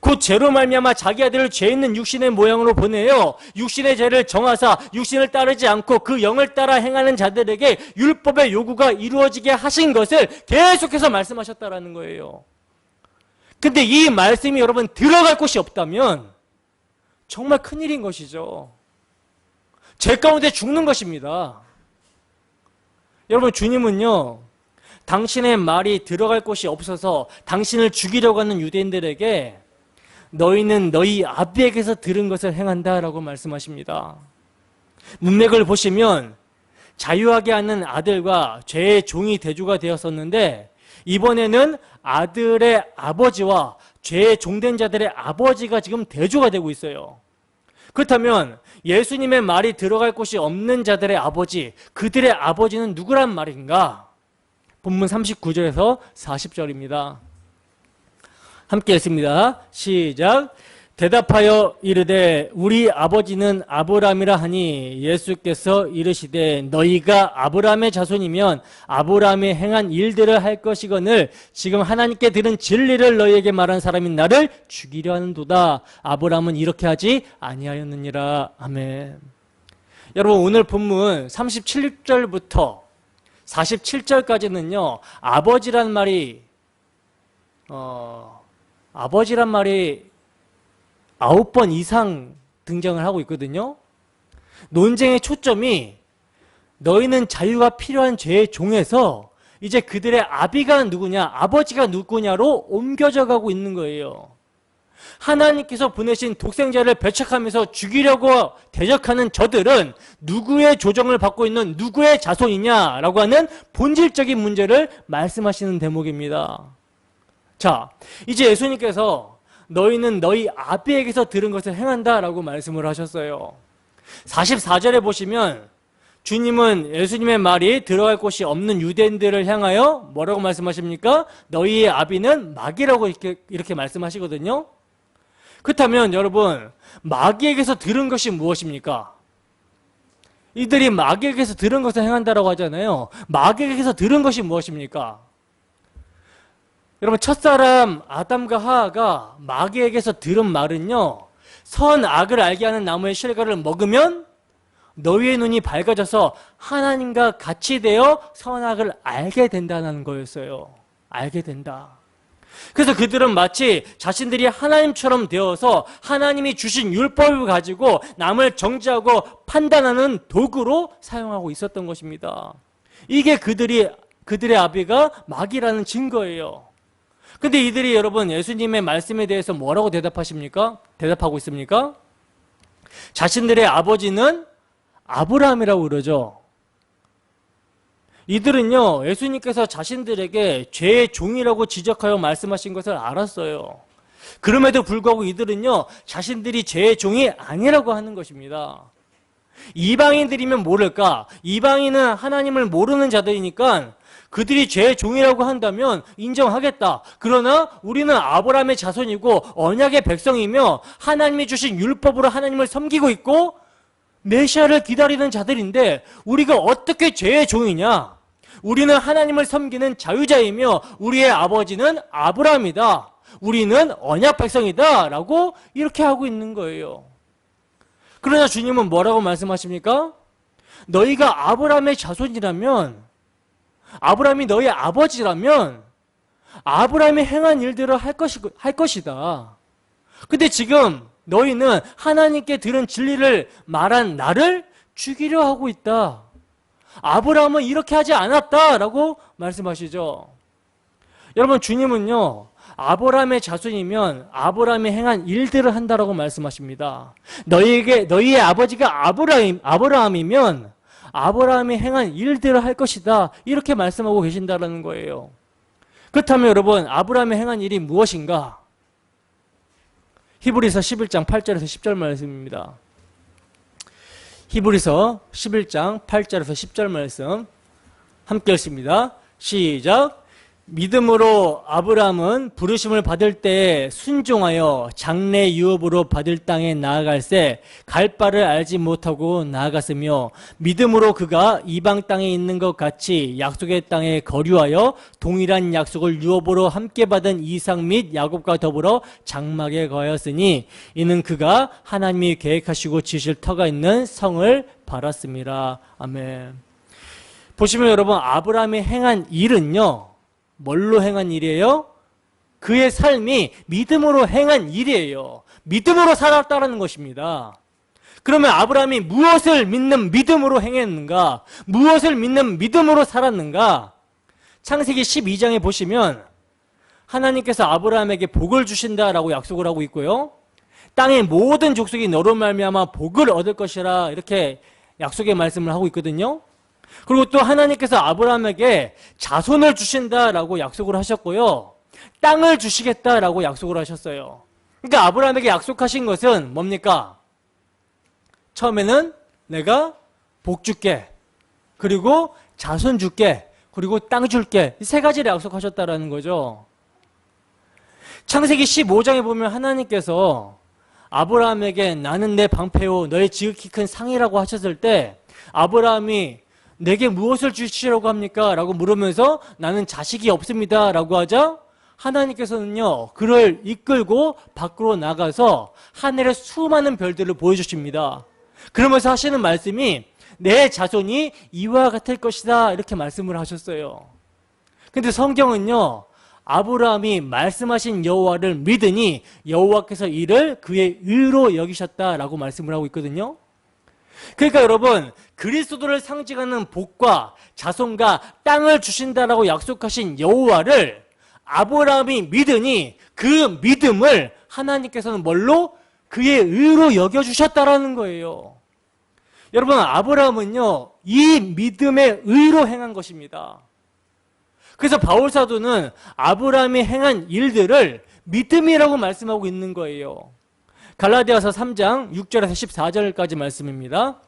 곧 죄로 말미암아 자기 아들을 죄 있는 육신의 모양으로 보내요. 육신의 죄를 정하사 육신을 따르지 않고 그 영을 따라 행하는 자들에게 율법의 요구가 이루어지게 하신 것을 계속해서 말씀하셨다라는 거예요. 근데 이 말씀이 여러분 들어갈 곳이 없다면 정말 큰일인 것이죠. 죄 가운데 죽는 것입니다. 여러분, 주님은요, 당신의 말이 들어갈 곳이 없어서 당신을 죽이려고 하는 유대인들에게 너희는 너희 아비에게서 들은 것을 행한다라고 말씀하십니다. 문맥을 보시면 자유하게 하는 아들과 죄의 종이 대조가 되었었는데 이번에는 아들의 아버지와 죄의 종된 자들의 아버지가 지금 대조가 되고 있어요. 그렇다면 예수님의 말이 들어갈 곳이 없는 자들의 아버지, 그들의 아버지는 누구란 말인가? 본문 39절에서 40절입니다. 함께 읽습니다. 시작. 대답하여 이르되 우리 아버지는 아브라함이라 하니 예수께서 이르시되 너희가 아브라함의 자손이면 아브라함이 행한 일들을 할 것이거늘 지금 하나님께 들은 진리를 너희에게 말한 사람인 나를 죽이려 하는도다. 아브라함은 이렇게 하지 아니하였느니라. 아멘. 여러분, 오늘 본문 37절부터 47절까지는요 아버지란 말이 9번 이상 등장을 하고 있거든요. 논쟁의 초점이 너희는 자유가 필요한 죄의 종에서 이제 그들의 아비가 누구냐, 아버지가 누구냐로 옮겨져 가고 있는 거예요. 하나님께서 보내신 독생자를 배척하면서 죽이려고 대적하는 저들은 누구의 조정을 받고 있는 누구의 자손이냐라고 하는 본질적인 문제를 말씀하시는 대목입니다. 자, 이제 예수님께서 너희는 너희 아비에게서 들은 것을 행한다라고 말씀을 하셨어요. 44절에 보시면 주님은 예수님의 말이 들어갈 곳이 없는 유대인들을 향하여 뭐라고 말씀하십니까? 너희의 아비는 마귀라고 이렇게 말씀하시거든요. 그렇다면 여러분, 마귀에게서 들은 것이 무엇입니까? 이들이 마귀에게서 들은 것을 행한다라고 하잖아요. 마귀에게서 들은 것이 무엇입니까? 여러분, 첫사람 아담과 하하가 마귀에게서 들은 말은요, 선악을 알게 하는 나무의 실과를 먹으면 너희의 눈이 밝아져서 하나님과 같이 되어 선악을 알게 된다는 거였어요. 알게 된다. 그래서 그들은 마치 자신들이 하나님처럼 되어서 하나님이 주신 율법을 가지고 남을 정죄하고 판단하는 도구로 사용하고 있었던 것입니다. 이게 그들의 아비가 마귀라는 증거예요. 근데 이들이 여러분 예수님의 말씀에 대해서 뭐라고 대답하고 있습니까? 자신들의 아버지는 아브라함이라고 그러죠. 이들은요, 예수님께서 자신들에게 죄의 종이라고 지적하여 말씀하신 것을 알았어요. 그럼에도 불구하고 이들은요, 자신들이 죄의 종이 아니라고 하는 것입니다. 이방인들이면 모를까? 이방인은 하나님을 모르는 자들이니까 그들이 죄의 종이라고 한다면 인정하겠다. 그러나 우리는 아브라함의 자손이고 언약의 백성이며 하나님이 주신 율법으로 하나님을 섬기고 있고 메시아를 기다리는 자들인데 우리가 어떻게 죄의 종이냐? 우리는 하나님을 섬기는 자유자이며 우리의 아버지는 아브라함이다. 우리는 언약 백성이다. 라고 이렇게 하고 있는 거예요. 그러나 주님은 뭐라고 말씀하십니까? 너희가 아브라함의 자손이라면, 아브라함이 너희 아버지라면 아브라함이 행한 일들을 할 것이다. 근데 지금 너희는 하나님께 들은 진리를 말한 나를 죽이려 하고 있다. 아브라함은 이렇게 하지 않았다라고 말씀하시죠. 여러분, 주님은요, 아브라함의 자손이면 아브라함이 행한 일들을 한다라고 말씀하십니다. 너희의 아버지가 아브라함이면 아브라함이 행한 일들을 할 것이다. 이렇게 말씀하고 계신다라는 거예요. 그렇다면 여러분, 아브라함이 행한 일이 무엇인가? 히브리서 11장 8절에서 10절 말씀입니다. 히브리서 11장 8절에서 10절 말씀 함께 읽습니다. 시작. 믿음으로 아브라함은 부르심을 받을 때에 순종하여 장래 유업으로 받을 땅에 나아갈새 갈 바를 알지 못하고 나아갔으며 믿음으로 그가 이방 땅에 있는 것 같이 약속의 땅에 거류하여 동일한 약속을 유업으로 함께 받은 이삭 및 야곱과 더불어 장막에 거하였으니 이는 그가 하나님이 계획하시고 지실 터가 있는 성을 바랐습니다. 아멘. 보시면 여러분, 아브라함이 행한 일은요, 뭘로 행한 일이에요? 그의 삶이 믿음으로 행한 일이에요. 믿음으로 살았다는 것입니다. 그러면 아브라함이 무엇을 믿는 믿음으로 행했는가? 무엇을 믿는 믿음으로 살았는가? 창세기 12장에 보시면 하나님께서 아브라함에게 복을 주신다라고 약속을 하고 있고요. 땅의 모든 족속이 너로 말미암아 복을 얻을 것이라 이렇게 약속의 말씀을 하고 있거든요. 그리고 또 하나님께서 아브라함에게 자손을 주신다라고 약속을 하셨고요. 땅을 주시겠다라고 약속을 하셨어요. 그러니까 아브라함에게 약속하신 것은 뭡니까? 처음에는 내가 복 줄게. 그리고 자손 줄게. 그리고 땅 줄게. 이 세 가지를 약속하셨다라는 거죠. 창세기 15장에 보면 하나님께서 아브라함에게 나는 내 방패요 너의 지극히 큰 상이라고 하셨을 때 아브라함이 내게 무엇을 주시려고 합니까? 라고 물으면서 나는 자식이 없습니다. 라고 하자 하나님께서는요, 그를 이끌고 밖으로 나가서 하늘의 수많은 별들을 보여주십니다. 그러면서 하시는 말씀이 내 자손이 이와 같을 것이다. 이렇게 말씀을 하셨어요. 근데 성경은요, 아브라함이 말씀하신 여호와를 믿으니 여호와께서 이를 그의 의로 여기셨다라고 말씀을 하고 있거든요. 그러니까 여러분, 그리스도를 상징하는 복과 자손과 땅을 주신다라고 약속하신 여호와를 아브라함이 믿으니 그 믿음을 하나님께서는 뭘로? 그의 의로 여겨주셨다라는 거예요. 여러분, 아브라함은요, 이 믿음의 의로 행한 것입니다. 그래서 바울사도는 아브라함이 행한 일들을 믿음이라고 말씀하고 있는 거예요. 갈라디아서 3장 6절에서 14절까지 말씀입니다.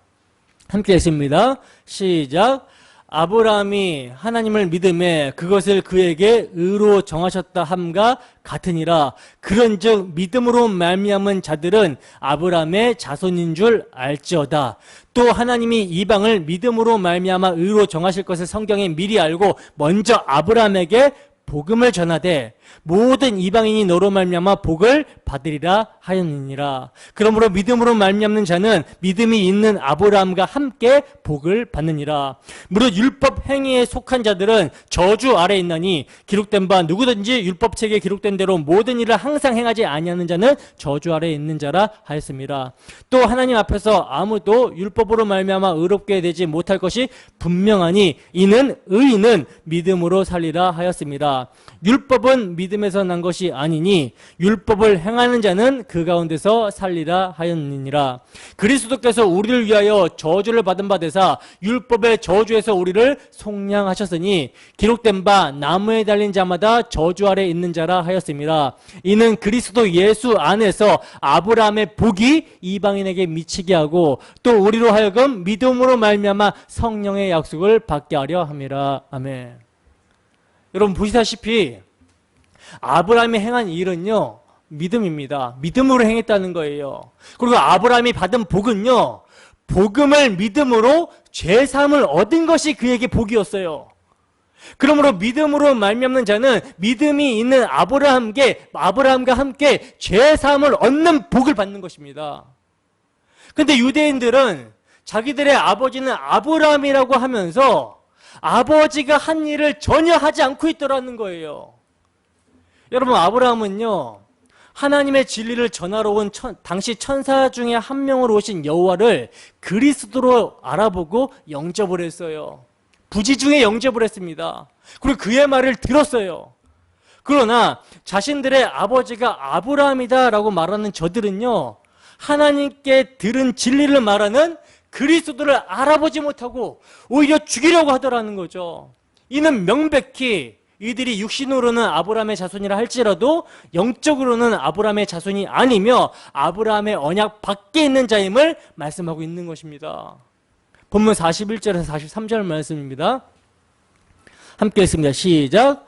함께 읽습니다. 시작. 아브라함이 하나님을 믿음에 그것을 그에게 의로 정하셨다 함과 같으니라. 그런즉 믿음으로 말미암은 자들은 아브라함의 자손인 줄 알지어다. 또 하나님이 이방을 믿음으로 말미암아 의로 정하실 것을 성경에 미리 알고 먼저 아브라함에게 복음을 전하되 모든 이방인이 너로 말미암아 복을 받으리라 하였느니라. 그러므로 믿음으로 말미암는 자는 믿음이 있는 아브라함과 함께 복을 받느니라. 무릇 율법 행위에 속한 자들은 저주 아래 있나니 기록된 바 누구든지 율법책에 기록된 대로 모든 일을 항상 행하지 아니하는 자는 저주 아래 있는 자라 하였습니다. 또 하나님 앞에서 아무도 율법으로 말미암아 의롭게 되지 못할 것이 분명하니 이는 의인은 믿음으로 살리라 하였습니다. 율법은 믿음에서 난 것이 아니니 율법을 행하는 자는 그 가운데서 살리라 하였느니라. 그리스도께서 우리를 위하여 저주를 받은 바 되사 율법의 저주에서 우리를 속량하셨으니 기록된 바 나무에 달린 자마다 저주 아래 있는 자라 하였습니다. 이는 그리스도 예수 안에서 아브라함의 복이 이방인에게 미치게 하고 또 우리로 하여금 믿음으로 말미암아 성령의 약속을 받게 하려 함이라. 아멘. 여러분 보시다시피 아브라함이 행한 일은요, 믿음입니다. 믿음으로 행했다는 거예요. 그리고 아브라함이 받은 복은요, 복음을 믿음으로 죄사함을 얻은 것이 그에게 복이었어요. 그러므로 믿음으로 말미암는 자는 믿음이 있는 아브라함과 함께 죄사함을 얻는 복을 받는 것입니다. 근데 유대인들은 자기들의 아버지는 아브라함이라고 하면서 아버지가 한 일을 전혀 하지 않고 있더라는 거예요. 여러분, 아브라함은요, 하나님의 진리를 전하러 온 당시 천사 중에 한 명으로 오신 여호와를 그리스도로 알아보고 영접을 했어요. 부지 중에 영접을 했습니다. 그리고 그의 말을 들었어요. 그러나 자신들의 아버지가 아브라함이다라고 말하는 저들은요, 하나님께 들은 진리를 말하는 그리스도를 알아보지 못하고 오히려 죽이려고 하더라는 거죠. 이는 명백히 이들이 육신으로는 아브라함의 자손이라 할지라도 영적으로는 아브라함의 자손이 아니며 아브라함의 언약 밖에 있는 자임을 말씀하고 있는 것입니다. 본문 41절에서 43절 말씀입니다. 함께 읽습니다. 시작.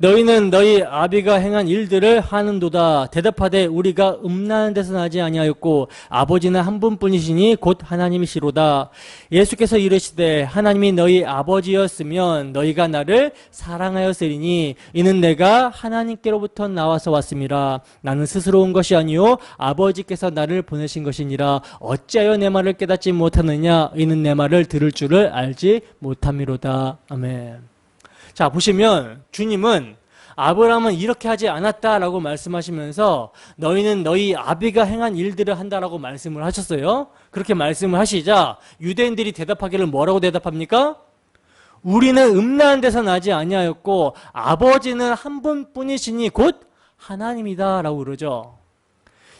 너희는 너희 아비가 행한 일들을 하는도다. 대답하되 우리가 음란한 데서 나지 아니하였고 아버지는 한 분뿐이시니 곧 하나님이시로다. 예수께서 이르시되 하나님이 너희 아버지였으면 너희가 나를 사랑하였으리니 이는 내가 하나님께로부터 나와서 왔음이라. 나는 스스로 온 것이 아니요 아버지께서 나를 보내신 것이니라. 어찌하여 내 말을 깨닫지 못하느냐. 이는 내 말을 들을 줄을 알지 못함이로다. 아멘. 자, 보시면 주님은 아브라함은 이렇게 하지 않았다라고 말씀하시면서 너희는 너희 아비가 행한 일들을 한다라고 말씀을 하셨어요. 그렇게 말씀을 하시자 유대인들이 대답하기를 뭐라고 대답합니까? 우리는 음란한 데서 나지 아니하였고 아버지는 한 분뿐이시니 곧 하나님이다 라고 그러죠.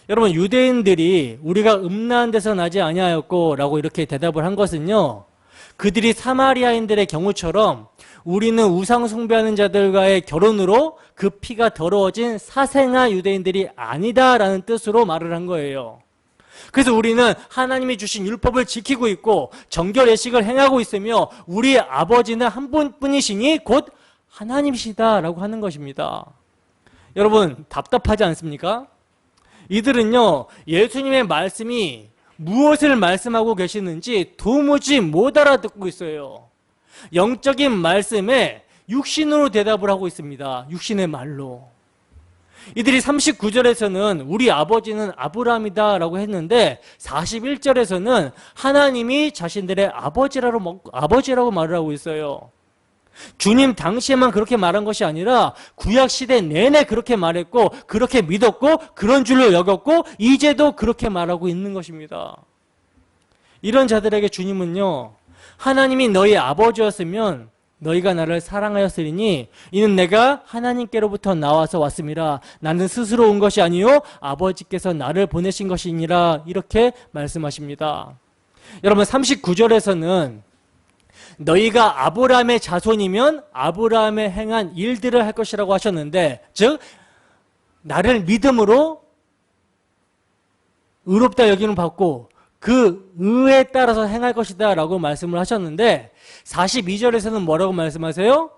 여러분, 유대인들이 우리가 음란한 데서 나지 아니하였고 라고 이렇게 대답을 한 것은요, 그들이 사마리아인들의 경우처럼 우리는 우상 숭배하는 자들과의 결혼으로 그 피가 더러워진 사생아 유대인들이 아니다라는 뜻으로 말을 한 거예요. 그래서 우리는 하나님이 주신 율법을 지키고 있고 정결 예식을 행하고 있으며 우리 아버지는 한 분뿐이시니 곧 하나님이시다라고 하는 것입니다. 여러분, 답답하지 않습니까? 이들은요, 예수님의 말씀이 무엇을 말씀하고 계시는지 도무지 못 알아듣고 있어요. 영적인 말씀에 육신으로 대답을 하고 있습니다. 육신의 말로. 이들이 39절에서는 우리 아버지는 아브라함이다 라고 했는데 41절에서는 하나님이 자신들의 아버지라고 말을 하고 있어요. 주님 당시에만 그렇게 말한 것이 아니라 구약시대 내내 그렇게 말했고 그렇게 믿었고 그런 줄로 여겼고 이제도 그렇게 말하고 있는 것입니다. 이런 자들에게 주님은요, 하나님이 너희 아버지였으면 너희가 나를 사랑하였으리니 이는 내가 하나님께로부터 나와서 왔음이라. 나는 스스로 온 것이 아니요 아버지께서 나를 보내신 것이니라. 이렇게 말씀하십니다. 여러분, 39절에서는 너희가 아브라함의 자손이면 아브라함의 행한 일들을 할 것이라고 하셨는데, 즉 나를 믿음으로 의롭다 여김을 받고 그 의에 따라서 행할 것이다 라고 말씀을 하셨는데 42절에서는 뭐라고 말씀하세요?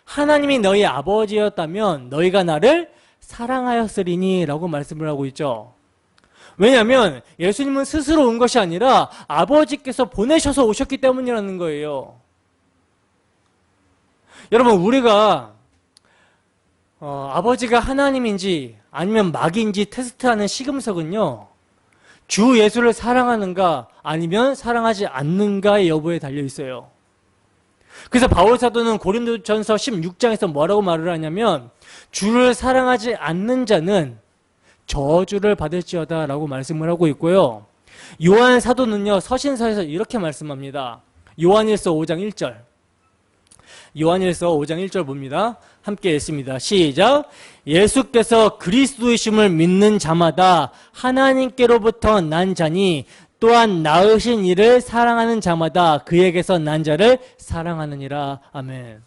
하나님이 너희 아버지였다면 너희가 나를 사랑하였으리니 라고 말씀을 하고 있죠. 왜냐하면 예수님은 스스로 온 것이 아니라 아버지께서 보내셔서 오셨기 때문이라는 거예요. 여러분, 우리가 아버지가 하나님인지 아니면 마귀인지 테스트하는 시금석은요, 주 예수를 사랑하는가 아니면 사랑하지 않는가의 여부에 달려 있어요. 그래서 바울 사도는 고린도전서 16장에서 뭐라고 말을 하냐면 주를 사랑하지 않는 자는 저주를 받을지어다 라고 말씀을 하고 있고요. 요한 사도는요, 서신서에서 이렇게 말씀합니다. 요한일서 5장 1절. 요한일서 5장 1절 봅니다. 함께 읽습니다. 시작. 예수께서 그리스도이심을 믿는 자마다 하나님께로부터 난 자니 또한 낳으신 이를 사랑하는 자마다 그에게서 난 자를 사랑하느니라. 아멘.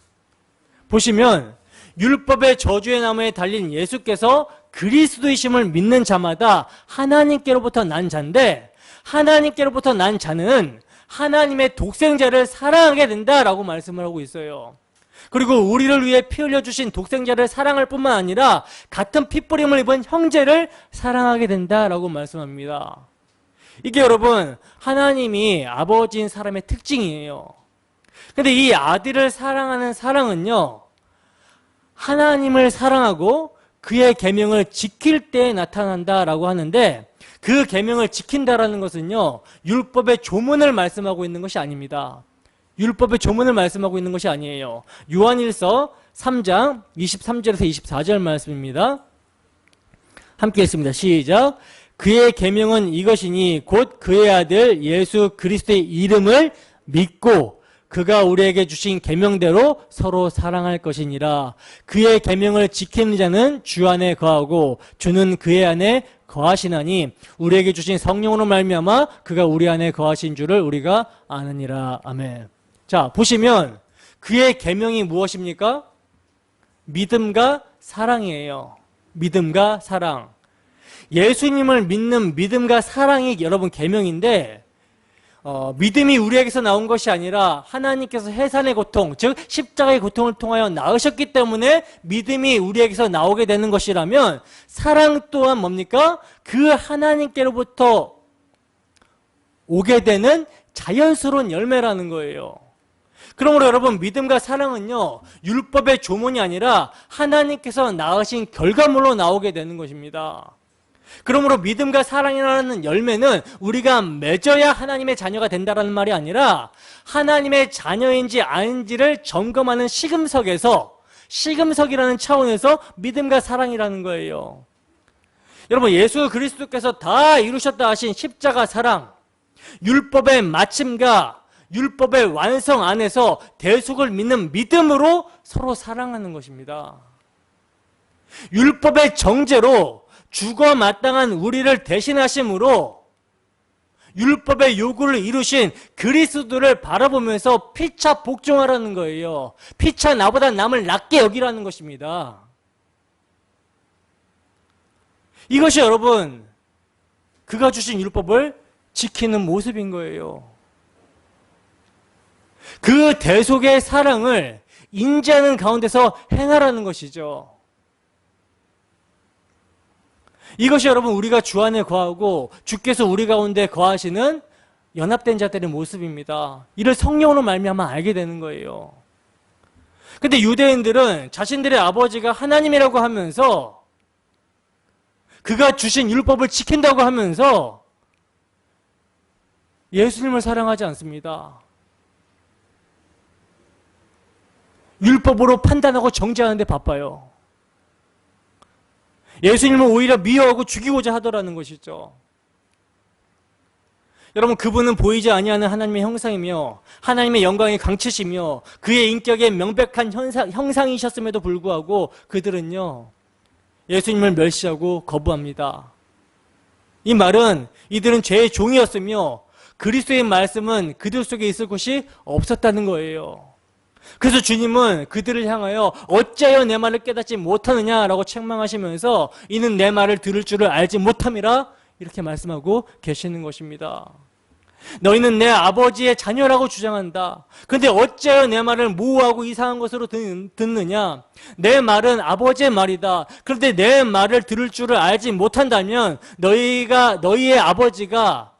보시면 율법의 저주의 나무에 달린 예수께서 그리스도이심을 믿는 자마다 하나님께로부터 난 자인데, 하나님께로부터 난 자는 하나님의 독생자를 사랑하게 된다라고 말씀을 하고 있어요. 그리고 우리를 위해 피 흘려주신 독생자를 사랑할 뿐만 아니라 같은 핏부림을 입은 형제를 사랑하게 된다라고 말씀합니다. 이게 여러분 하나님이 아버지인 사람의 특징이에요. 근데 이 아들을 사랑하는 사랑은요, 하나님을 사랑하고 그의 계명을 지킬 때 나타난다라고 하는데, 그 계명을 지킨다라는 것은요, 율법의 조문을 말씀하고 있는 것이 아닙니다. 율법의 조문을 말씀하고 있는 것이 아니에요. 요한일서 3장 23절에서 24절 말씀입니다. 함께 읽습니다. 시작. 그의 계명은 이것이니 곧 그의 아들 예수 그리스도의 이름을 믿고 그가 우리에게 주신 계명대로 서로 사랑할 것이니라. 그의 계명을 지키는 자는 주 안에 거하고 주는 그의 안에 거하시나니 우리에게 주신 성령으로 말미암아 그가 우리 안에 거하신 줄을 우리가 아느니라. 아멘. 자, 보시면 그의 계명이 무엇입니까? 믿음과 사랑이에요. 믿음과 사랑. 예수님을 믿는 믿음과 사랑이 여러분 계명인데, 믿음이 우리에게서 나온 것이 아니라 하나님께서 해산의 고통, 즉 십자가의 고통을 통하여 낳으셨기 때문에 믿음이 우리에게서 나오게 되는 것이라면, 사랑 또한 뭡니까? 그 하나님께로부터 오게 되는 자연스러운 열매라는 거예요. 그러므로 여러분, 믿음과 사랑은요, 율법의 조문이 아니라 하나님께서 낳으신 결과물로 나오게 되는 것입니다. 그러므로 믿음과 사랑이라는 열매는 우리가 맺어야 하나님의 자녀가 된다는 말이 아니라 하나님의 자녀인지 아닌지를 점검하는 시금석이라는 차원에서 믿음과 사랑이라는 거예요. 여러분, 예수 그리스도께서 다 이루셨다 하신 십자가 사랑, 율법의 마침과 율법의 완성 안에서 대속을 믿는 믿음으로 서로 사랑하는 것입니다. 율법의 정죄로 죽어 마땅한 우리를 대신하심으로 율법의 요구를 이루신 그리스도를 바라보면서 피차 복종하라는 거예요. 피차 나보다 남을 낫게 여기라는 것입니다. 이것이 여러분, 그가 주신 율법을 지키는 모습인 거예요. 그 대속의 사랑을 인지하는 가운데서 행하라는 것이죠. 이것이 여러분 우리가 주 안에 거하고 주께서 우리 가운데 거하시는 연합된 자들의 모습입니다. 이를 성령으로 말미암아 알게 되는 거예요. 근데 유대인들은 자신들의 아버지가 하나님이라고 하면서 그가 주신 율법을 지킨다고 하면서 예수님을 사랑하지 않습니다. 율법으로 판단하고 정죄하는 데 바빠요. 예수님을 오히려 미워하고 죽이고자 하더라는 것이죠. 여러분, 그분은 보이지 아니하는 하나님의 형상이며 하나님의 영광의 강치시며 그의 인격의 명백한 형상이셨음에도 불구하고 그들은요, 예수님을 멸시하고 거부합니다. 이 말은 이들은 죄의 종이었으며 그리스도의 말씀은 그들 속에 있을 곳이 없었다는 거예요. 그래서 주님은 그들을 향하여 어찌하여 내 말을 깨닫지 못하느냐라고 책망하시면서 이는 내 말을 들을 줄을 알지 못함이라 이렇게 말씀하고 계시는 것입니다. 너희는 내 아버지의 자녀라고 주장한다. 그런데 어찌하여 내 말을 모호하고 이상한 것으로 듣느냐? 내 말은 아버지의 말이다. 그런데 내 말을 들을 줄을 알지 못한다면 너희의 아버지가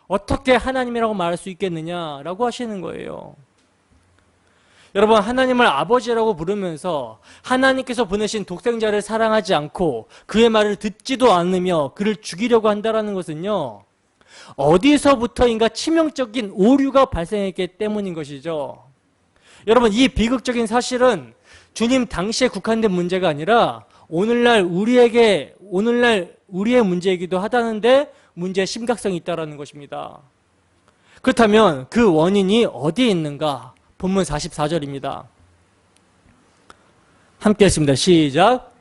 어떻게 하나님이라고 말할 수 있겠느냐라고 하시는 거예요. 여러분, 하나님을 아버지라고 부르면서 하나님께서 보내신 독생자를 사랑하지 않고 그의 말을 듣지도 않으며 그를 죽이려고 한다는 것은요, 어디서부터인가 치명적인 오류가 발생했기 때문인 것이죠. 여러분, 이 비극적인 사실은 주님 당시에 국한된 문제가 아니라 오늘날 우리의 문제이기도 하다는데 문제의 심각성이 있다는 것입니다. 그렇다면 그 원인이 어디에 있는가? 본문 44절입니다. 함께 했습니다. 시작.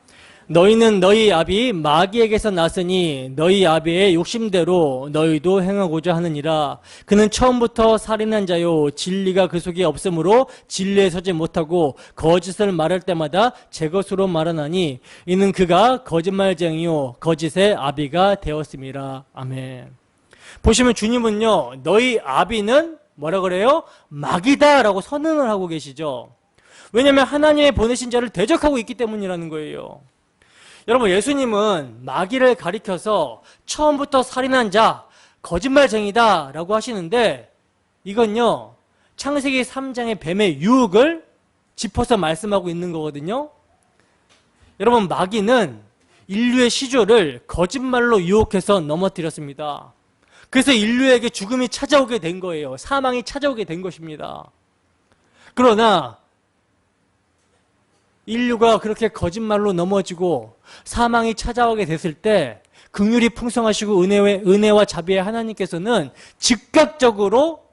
너희는 너희 아비 마귀에게서 났으니 너희 아비의 욕심대로 너희도 행하고자 하느니라. 그는 처음부터 살인한 자요 진리가 그 속에 없으므로 진리에 서지 못하고 거짓을 말할 때마다 제 것으로 말하나니 이는 그가 거짓말쟁이요 거짓의 아비가 되었음이라. 아멘. 보시면 주님은요, 너희 아비는 뭐라 그래요? 마귀다 라고 선언을 하고 계시죠. 왜냐하면 하나님의 보내신 자를 대적하고 있기 때문이라는 거예요. 여러분, 예수님은 마귀를 가리켜서 처음부터 살인한 자, 거짓말쟁이다 라고 하시는데, 이건요 창세기 3장의 뱀의 유혹을 짚어서 말씀하고 있는 거거든요. 여러분, 마귀는 인류의 시조를 거짓말로 유혹해서 넘어뜨렸습니다. 그래서 인류에게 죽음이 찾아오게 된 거예요. 사망이 찾아오게 된 것입니다. 그러나 인류가 그렇게 거짓말로 넘어지고 사망이 찾아오게 됐을 때 긍휼이 풍성하시고 은혜와 자비의 하나님께서는 즉각적으로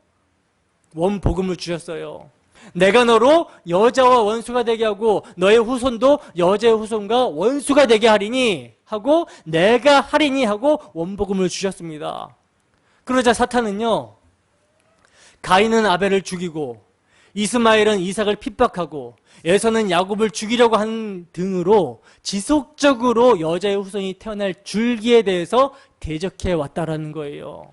원복음을 주셨어요. 내가 너로 여자와 원수가 되게 하고 너의 후손도 여자의 후손과 원수가 되게 하리니 하고 내가 하리니 하고 원복음을 주셨습니다. 그러자 사탄은요, 가인은 아벨을 죽이고 이스마엘은 이삭을 핍박하고 에서는 야곱을 죽이려고 하는 등으로 지속적으로 여자의 후손이 태어날 줄기에 대해서 대적해 왔다라는 거예요.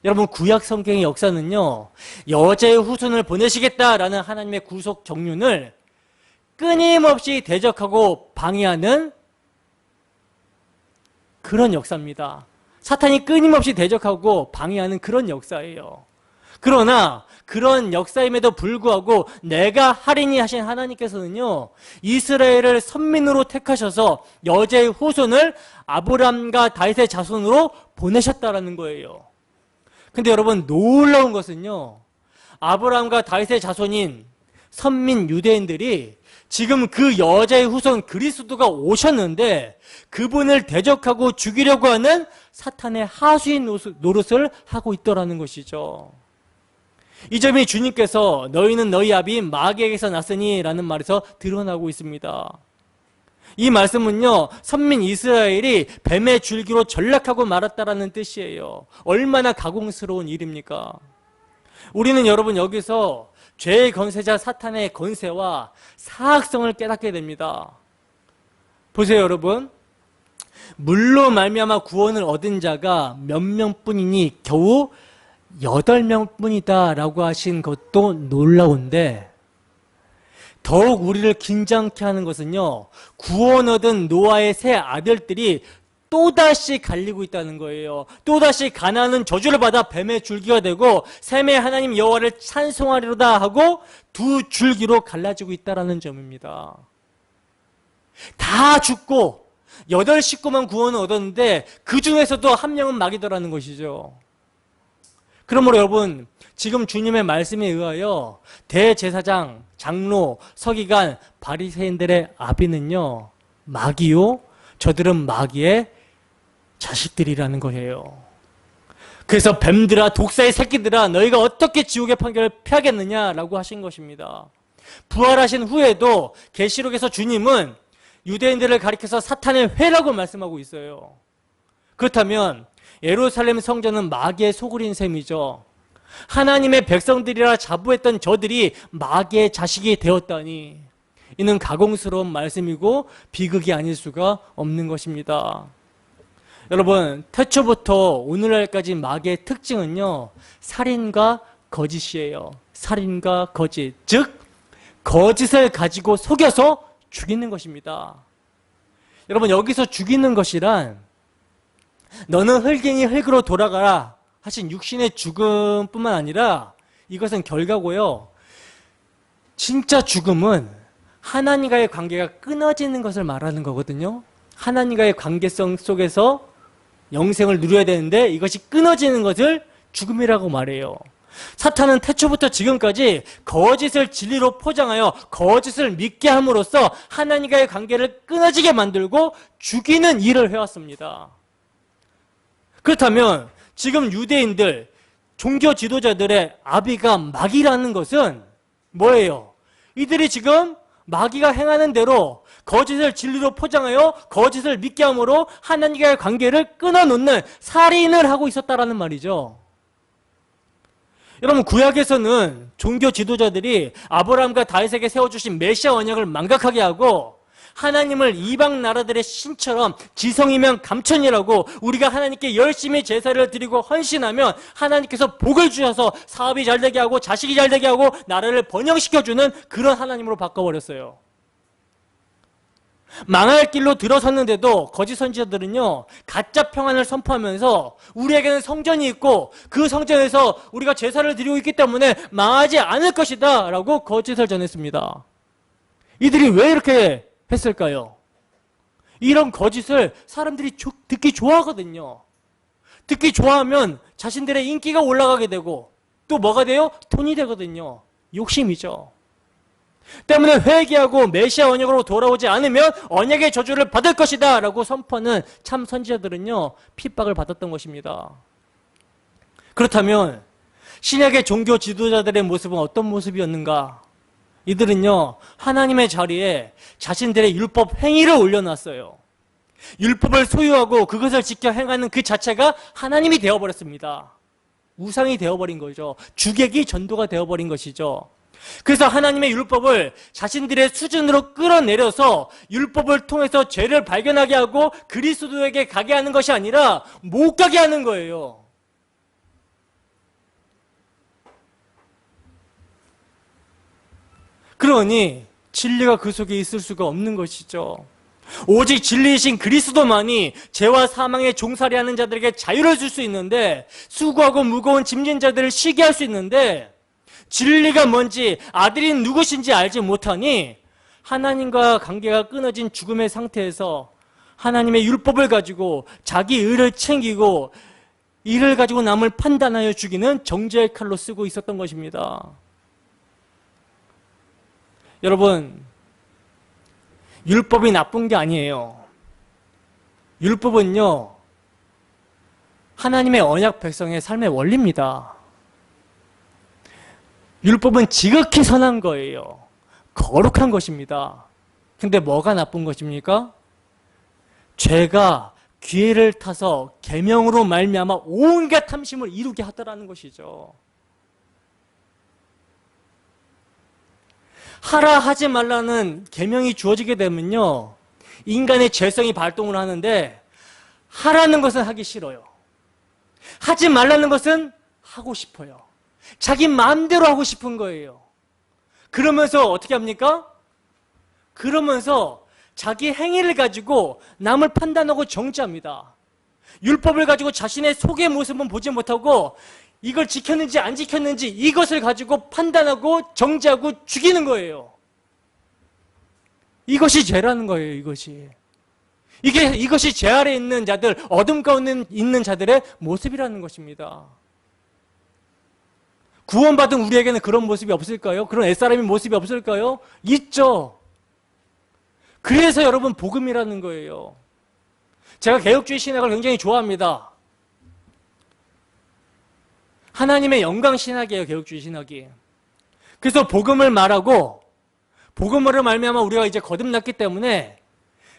여러분, 구약 성경의 역사는요, 여자의 후손을 보내시겠다라는 하나님의 구속 정륜을 끊임없이 대적하고 방해하는 그런 역사입니다. 사탄이 끊임없이 대적하고 방해하는 그런 역사예요. 그러나 그런 역사임에도 불구하고 내가 하리니 하신 하나님께서는요, 이스라엘을 선민으로 택하셔서 여자의 후손을 아브람과 다윗의 자손으로 보내셨다라는 거예요. 근데 여러분, 놀라운 것은요, 아브람과 다윗의 자손인 선민 유대인들이 지금 그 여자의 후손 그리스도가 오셨는데 그분을 대적하고 죽이려고 하는 사탄의 하수인 노릇을 하고 있더라는 것이죠. 이 점이 주님께서 너희는 너희 아비인 마귀에게서 났으니 라는 말에서 드러나고 있습니다. 이 말씀은요, 선민 이스라엘이 뱀의 줄기로 전락하고 말았다라는 뜻이에요. 얼마나 가공스러운 일입니까? 우리는 여러분 여기서 죄의 건세자 사탄의 건세와 사악성을 깨닫게 됩니다. 보세요, 여러분. 물로 말미암아 구원을 얻은 자가 몇 명뿐이니 겨우 8명뿐이다 라고 하신 것도 놀라운데, 더욱 우리를 긴장케 하는 것은요, 구원 얻은 노아의 세 아들들이 또다시 갈리고 있다는 거예요. 또다시 가나안은 저주를 받아 뱀의 줄기가 되고 셈의 하나님 여호와를 찬송하리로다 하고 두 줄기로 갈라지고 있다는 점입니다. 다 죽고 8식구만 구원을 얻었는데 그 중에서도 한 명은 마귀더라는 것이죠. 그러므로 여러분, 지금 주님의 말씀에 의하여 대제사장, 장로, 서기관, 바리새인들의 아비는요, 마귀요, 저들은 마귀의 자식들이라는 거예요. 그래서 뱀들아, 독사의 새끼들아, 너희가 어떻게 지옥의 판결을 피하겠느냐라고 하신 것입니다. 부활하신 후에도 계시록에서 주님은 유대인들을 가리켜서 사탄의 회라고 말씀하고 있어요. 그렇다면 예루살렘 성전은 마귀의 소굴인 셈이죠. 하나님의 백성들이라 자부했던 저들이 마귀의 자식이 되었다니, 이는 가공스러운 말씀이고 비극이 아닐 수가 없는 것입니다. 여러분, 태초부터 오늘날까지 마귀의 특징은요, 살인과 거짓이에요. 살인과 거짓, 즉 거짓을 가지고 속여서 죽이는 것입니다. 여러분, 여기서 죽이는 것이란 너는 흙이니 흙으로 돌아가라 하신 육신의 죽음뿐만 아니라 이것은 결과고요, 진짜 죽음은 하나님과의 관계가 끊어지는 것을 말하는 거거든요. 하나님과의 관계성 속에서 영생을 누려야 되는데 이것이 끊어지는 것을 죽음이라고 말해요. 사탄은 태초부터 지금까지 거짓을 진리로 포장하여 거짓을 믿게 함으로써 하나님과의 관계를 끊어지게 만들고 죽이는 일을 해왔습니다. 그렇다면 지금 유대인들, 종교 지도자들의 아비가 마귀라는 것은 뭐예요? 이들이 지금 마귀가 행하는 대로 거짓을 진리로 포장하여 거짓을 믿게 함으로 하나님과의 관계를 끊어놓는 살인을 하고 있었다라는 말이죠. 여러분, 구약에서는 종교 지도자들이 아브라함과 다윗에게 세워주신 메시아 언약을 망각하게 하고 하나님을 이방 나라들의 신처럼 지성이면 감천이라고 우리가 하나님께 열심히 제사를 드리고 헌신하면 하나님께서 복을 주셔서 사업이 잘 되게 하고 자식이 잘 되게 하고 나라를 번영시켜주는 그런 하나님으로 바꿔버렸어요. 망할 길로 들어섰는데도 거짓 선지자들은요, 가짜 평안을 선포하면서 우리에게는 성전이 있고 그 성전에서 우리가 제사를 드리고 있기 때문에 망하지 않을 것이다 라고 거짓을 전했습니다. 이들이 왜 이렇게 했을까요? 이런 거짓을 사람들이 듣기 좋아하거든요. 듣기 좋아하면 자신들의 인기가 올라가게 되고 또 뭐가 돼요? 돈이 되거든요. 욕심이죠. 때문에 회개하고 메시아 언약으로 돌아오지 않으면 언약의 저주를 받을 것이다 라고 선포하는 참 선지자들은요, 핍박을 받았던 것입니다. 그렇다면 신약의 종교 지도자들의 모습은 어떤 모습이었는가? 이들은요, 하나님의 자리에 자신들의 율법 행위를 올려놨어요. 율법을 소유하고 그것을 지켜 행하는 그 자체가 하나님이 되어버렸습니다. 우상이 되어버린 거죠. 주객이 전도가 되어버린 것이죠. 그래서 하나님의 율법을 자신들의 수준으로 끌어내려서 율법을 통해서 죄를 발견하게 하고 그리스도에게 가게 하는 것이 아니라 못 가게 하는 거예요. 그러니 진리가 그 속에 있을 수가 없는 것이죠. 오직 진리이신 그리스도만이 죄와 사망의 종살이 하는 자들에게 자유를 줄 수 있는데, 수고하고 무거운 짐진 자들을 쉬게 할 수 있는데, 진리가 뭔지 아들이 누구신지 알지 못하니 하나님과 관계가 끊어진 죽음의 상태에서 하나님의 율법을 가지고 자기 의를 챙기고 이를 가지고 남을 판단하여 죽이는 정죄의 칼로 쓰고 있었던 것입니다. 여러분, 율법이 나쁜 게 아니에요. 율법은요, 하나님의 언약 백성의 삶의 원리입니다. 율법은 지극히 선한 거예요. 거룩한 것입니다. 근데 뭐가 나쁜 것입니까? 죄가 기회를 타서 계명으로 말미암아 온갖 탐심을 이루게 하더라는 것이죠. 하라 하지 말라는 계명이 주어지게 되면요, 인간의 죄성이 발동을 하는데 하라는 것은 하기 싫어요. 하지 말라는 것은 하고 싶어요. 자기 마음대로 하고 싶은 거예요. 그러면서 어떻게 합니까? 그러면서 자기 행위를 가지고 남을 판단하고 정죄합니다. 율법을 가지고 자신의 속의 모습은 보지 못하고 이걸 지켰는지 안 지켰는지 이것을 가지고 판단하고 정죄하고 죽이는 거예요. 이것이 죄라는 거예요, 이것이. 이것이 죄 아래 있는 자들, 어둠 가운데 있는 자들의 모습이라는 것입니다. 구원받은 우리에게는 그런 모습이 없을까요? 그런 옛사람의 모습이 없을까요? 있죠. 그래서 여러분, 복음이라는 거예요. 제가 개혁주의 신학을 굉장히 좋아합니다. 하나님의 영광 신학이에요, 개혁주의 신학이. 그래서 복음을 말하고 복음으로 말미암아 우리가 이제 거듭났기 때문에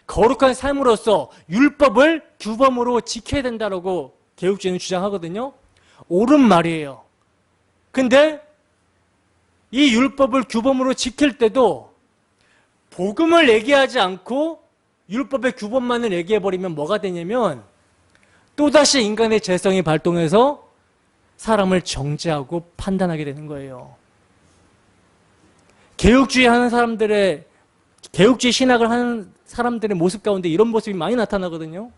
거룩한 삶으로서 율법을 규범으로 지켜야 된다고 개혁주의는 주장하거든요. 옳은 말이에요. 근데 이 율법을 규범으로 지킬 때도 복음을 얘기하지 않고 율법의 규범만을 얘기해버리면 뭐가 되냐면 또다시 인간의 죄성이 발동해서 사람을 정죄하고 판단하게 되는 거예요. 개혁주의 신학을 하는 사람들의 모습 가운데 이런 모습이 많이 나타나거든요.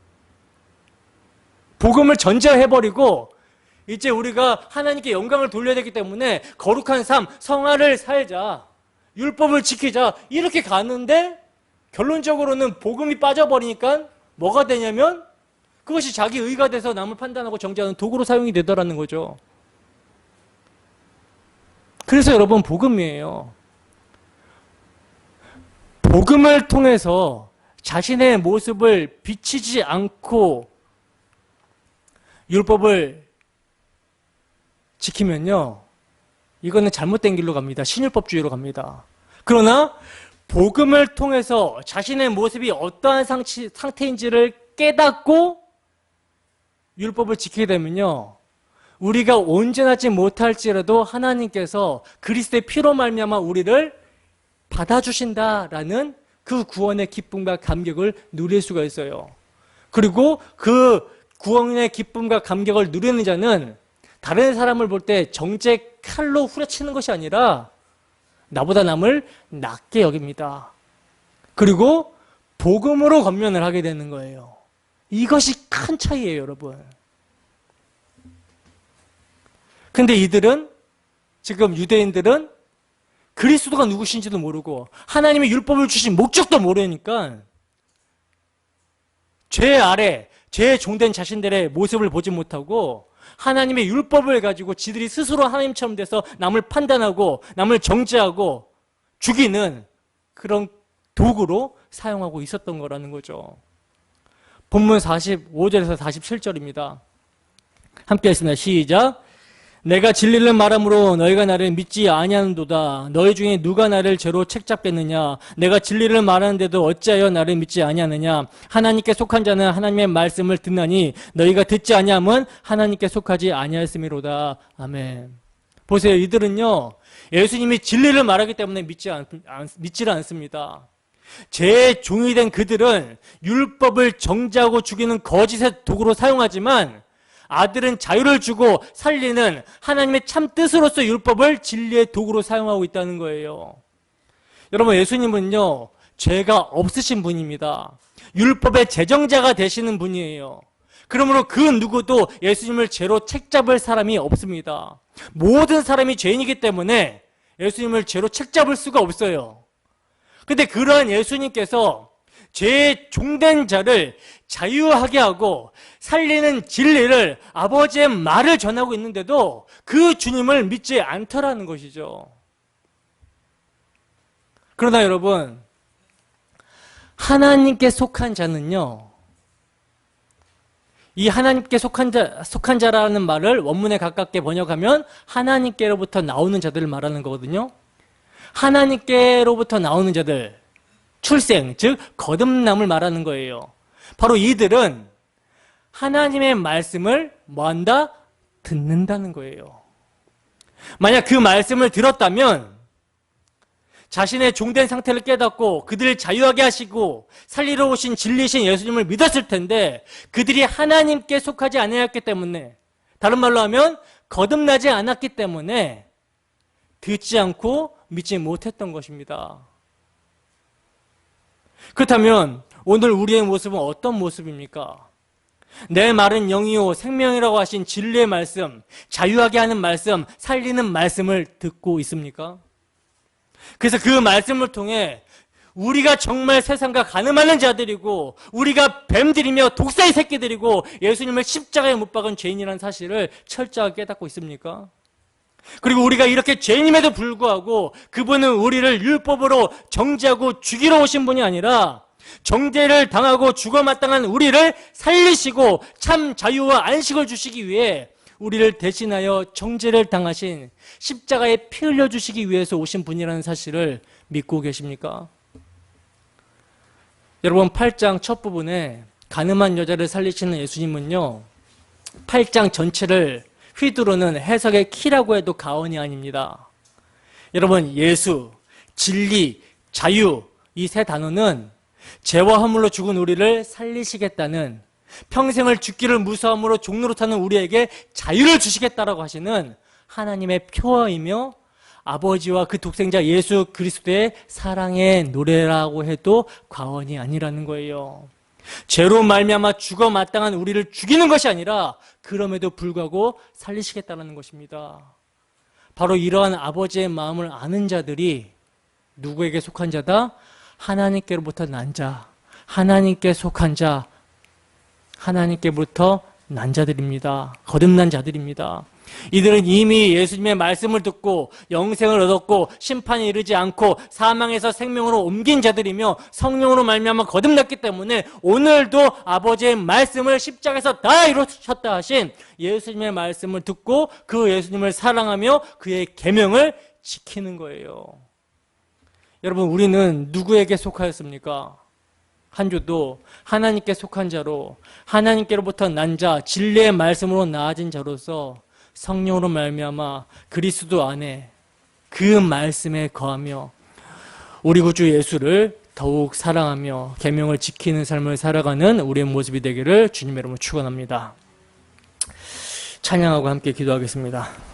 복음을 전제해버리고 이제 우리가 하나님께 영광을 돌려야 되기 때문에 거룩한 삶, 성화를 살자, 율법을 지키자, 이렇게 가는데 결론적으로는 복음이 빠져버리니까 뭐가 되냐면 그것이 자기 의가 돼서 남을 판단하고 정죄하는 도구로 사용이 되더라는 거죠. 그래서 여러분, 복음이에요. 복음을 통해서 자신의 모습을 비치지 않고 율법을 지키면요, 이거는 잘못된 길로 갑니다. 신율법주의로 갑니다. 그러나 복음을 통해서 자신의 모습이 어떠한 상태인지를 깨닫고 율법을 지키게 되면요, 우리가 온전하지 못할지라도 하나님께서 그리스도의 피로 말미암아 우리를 받아주신다라는 그 구원의 기쁨과 감격을 누릴 수가 있어요. 그리고 그 구원의 기쁨과 감격을 누리는 자는 다른 사람을 볼 때 정죄 칼로 후려치는 것이 아니라 나보다 남을 낮게 여깁니다. 그리고 복음으로 권면을 하게 되는 거예요. 이것이 큰 차이예요, 여러분. 근데 이들은, 지금 유대인들은 그리스도가 누구신지도 모르고 하나님의 율법을 주신 목적도 모르니까 죄 아래, 죄에 종된 자신들의 모습을 보지 못하고 하나님의 율법을 가지고 지들이 스스로 하나님처럼 돼서 남을 판단하고 남을 정죄하고 죽이는 그런 도구로 사용하고 있었던 거라는 거죠. 본문 45절에서 47절입니다. 함께 했습니다. 시작. 내가 진리를 말함으로 너희가 나를 믿지 아니하는도다. 너희 중에 누가 나를 죄로 책잡겠느냐? 내가 진리를 말하는데도 어찌하여 나를 믿지 아니하느냐? 하나님께 속한 자는 하나님의 말씀을 듣나니 너희가 듣지 아니함은 하나님께 속하지 아니하였음이로다. 아멘. 보세요. 이들은요, 예수님이 진리를 말하기 때문에 믿지를 않습니다. 죄의 종이 된 그들은 율법을 정죄하고 죽이는 거짓의 도구로 사용하지만 아들은 자유를 주고 살리는 하나님의 참 뜻으로서 율법을 진리의 도구로 사용하고 있다는 거예요. 여러분, 예수님은요, 죄가 없으신 분입니다. 율법의 제정자가 되시는 분이에요. 그러므로 그 누구도 예수님을 죄로 책잡을 사람이 없습니다. 모든 사람이 죄인이기 때문에 예수님을 죄로 책잡을 수가 없어요. 근데 그러한 예수님께서 죄의 종된 자를 자유하게 하고 살리는 진리를, 아버지의 말을 전하고 있는데도 그 주님을 믿지 않더라는 것이죠. 그러나 여러분, 하나님께 속한 자는요, 이 하나님께 속한 자라는 말을 원문에 가깝게 번역하면 하나님께로부터 나오는 자들을 말하는 거거든요. 하나님께로부터 나오는 자들, 출생, 즉 거듭남을 말하는 거예요. 바로 이들은 하나님의 말씀을 뭐한다? 듣는다는 거예요. 만약 그 말씀을 들었다면 자신의 종된 상태를 깨닫고 그들을 자유하게 하시고 살리러 오신 진리신 예수님을 믿었을 텐데, 그들이 하나님께 속하지 아니하였기 때문에, 다른 말로 하면 거듭나지 않았기 때문에 듣지 않고 믿지 못했던 것입니다. 그렇다면 오늘 우리의 모습은 어떤 모습입니까? 내 말은 영이요 생명이라고 하신 진리의 말씀, 자유하게 하는 말씀, 살리는 말씀을 듣고 있습니까? 그래서 그 말씀을 통해 우리가 정말 세상과 가늠하는 자들이고 우리가 뱀들이며 독사의 새끼들이고 예수님을 십자가에 못 박은 죄인이라는 사실을 철저하게 깨닫고 있습니까? 그리고 우리가 이렇게 죄인임에도 불구하고 그분은 우리를 율법으로 정죄하고 죽이러 오신 분이 아니라 정죄를 당하고 죽어 마땅한 우리를 살리시고 참 자유와 안식을 주시기 위해 우리를 대신하여 정죄를 당하신 십자가에 피 흘려주시기 위해서 오신 분이라는 사실을 믿고 계십니까? 여러분, 8장 첫 부분에 가늠한 여자를 살리시는 예수님은요, 8장 전체를 휘두르는 해석의 키라고 해도 과언이 아닙니다. 여러분, 예수, 진리, 자유, 이 세 단어는 죄와 허물로 죽은 우리를 살리시겠다는, 평생을 죽기를 무서움으로 종로로 타는 우리에게 자유를 주시겠다라고 하시는 하나님의 표어이며 아버지와 그 독생자 예수 그리스도의 사랑의 노래라고 해도 과언이 아니라는 거예요. 죄로 말미암아 죽어 마땅한 우리를 죽이는 것이 아니라 그럼에도 불구하고 살리시겠다는 것입니다. 바로 이러한 아버지의 마음을 아는 자들이 누구에게 속한 자다? 하나님께로부터 난 자, 하나님께 속한 자, 하나님께부터 난 자들입니다. 거듭난 자들입니다. 이들은 이미 예수님의 말씀을 듣고 영생을 얻었고 심판에 이르지 않고 사망에서 생명으로 옮긴 자들이며 성령으로 말미암아 거듭났기 때문에 오늘도 아버지의 말씀을 십자가에서 다 이루셨다 하신 예수님의 말씀을 듣고 그 예수님을 사랑하며 그의 계명을 지키는 거예요. 여러분, 우리는 누구에게 속하였습니까? 한 주도 하나님께 속한 자로, 하나님께로부터 난 자, 진리의 말씀으로 나아진 자로서 성령으로 말미암아 그리스도 안에 그 말씀에 거하며 우리 구주 예수를 더욱 사랑하며 계명을 지키는 삶을 살아가는 우리의 모습이 되기를 주님의 이름으로 축원합니다. 찬양하고 함께 기도하겠습니다.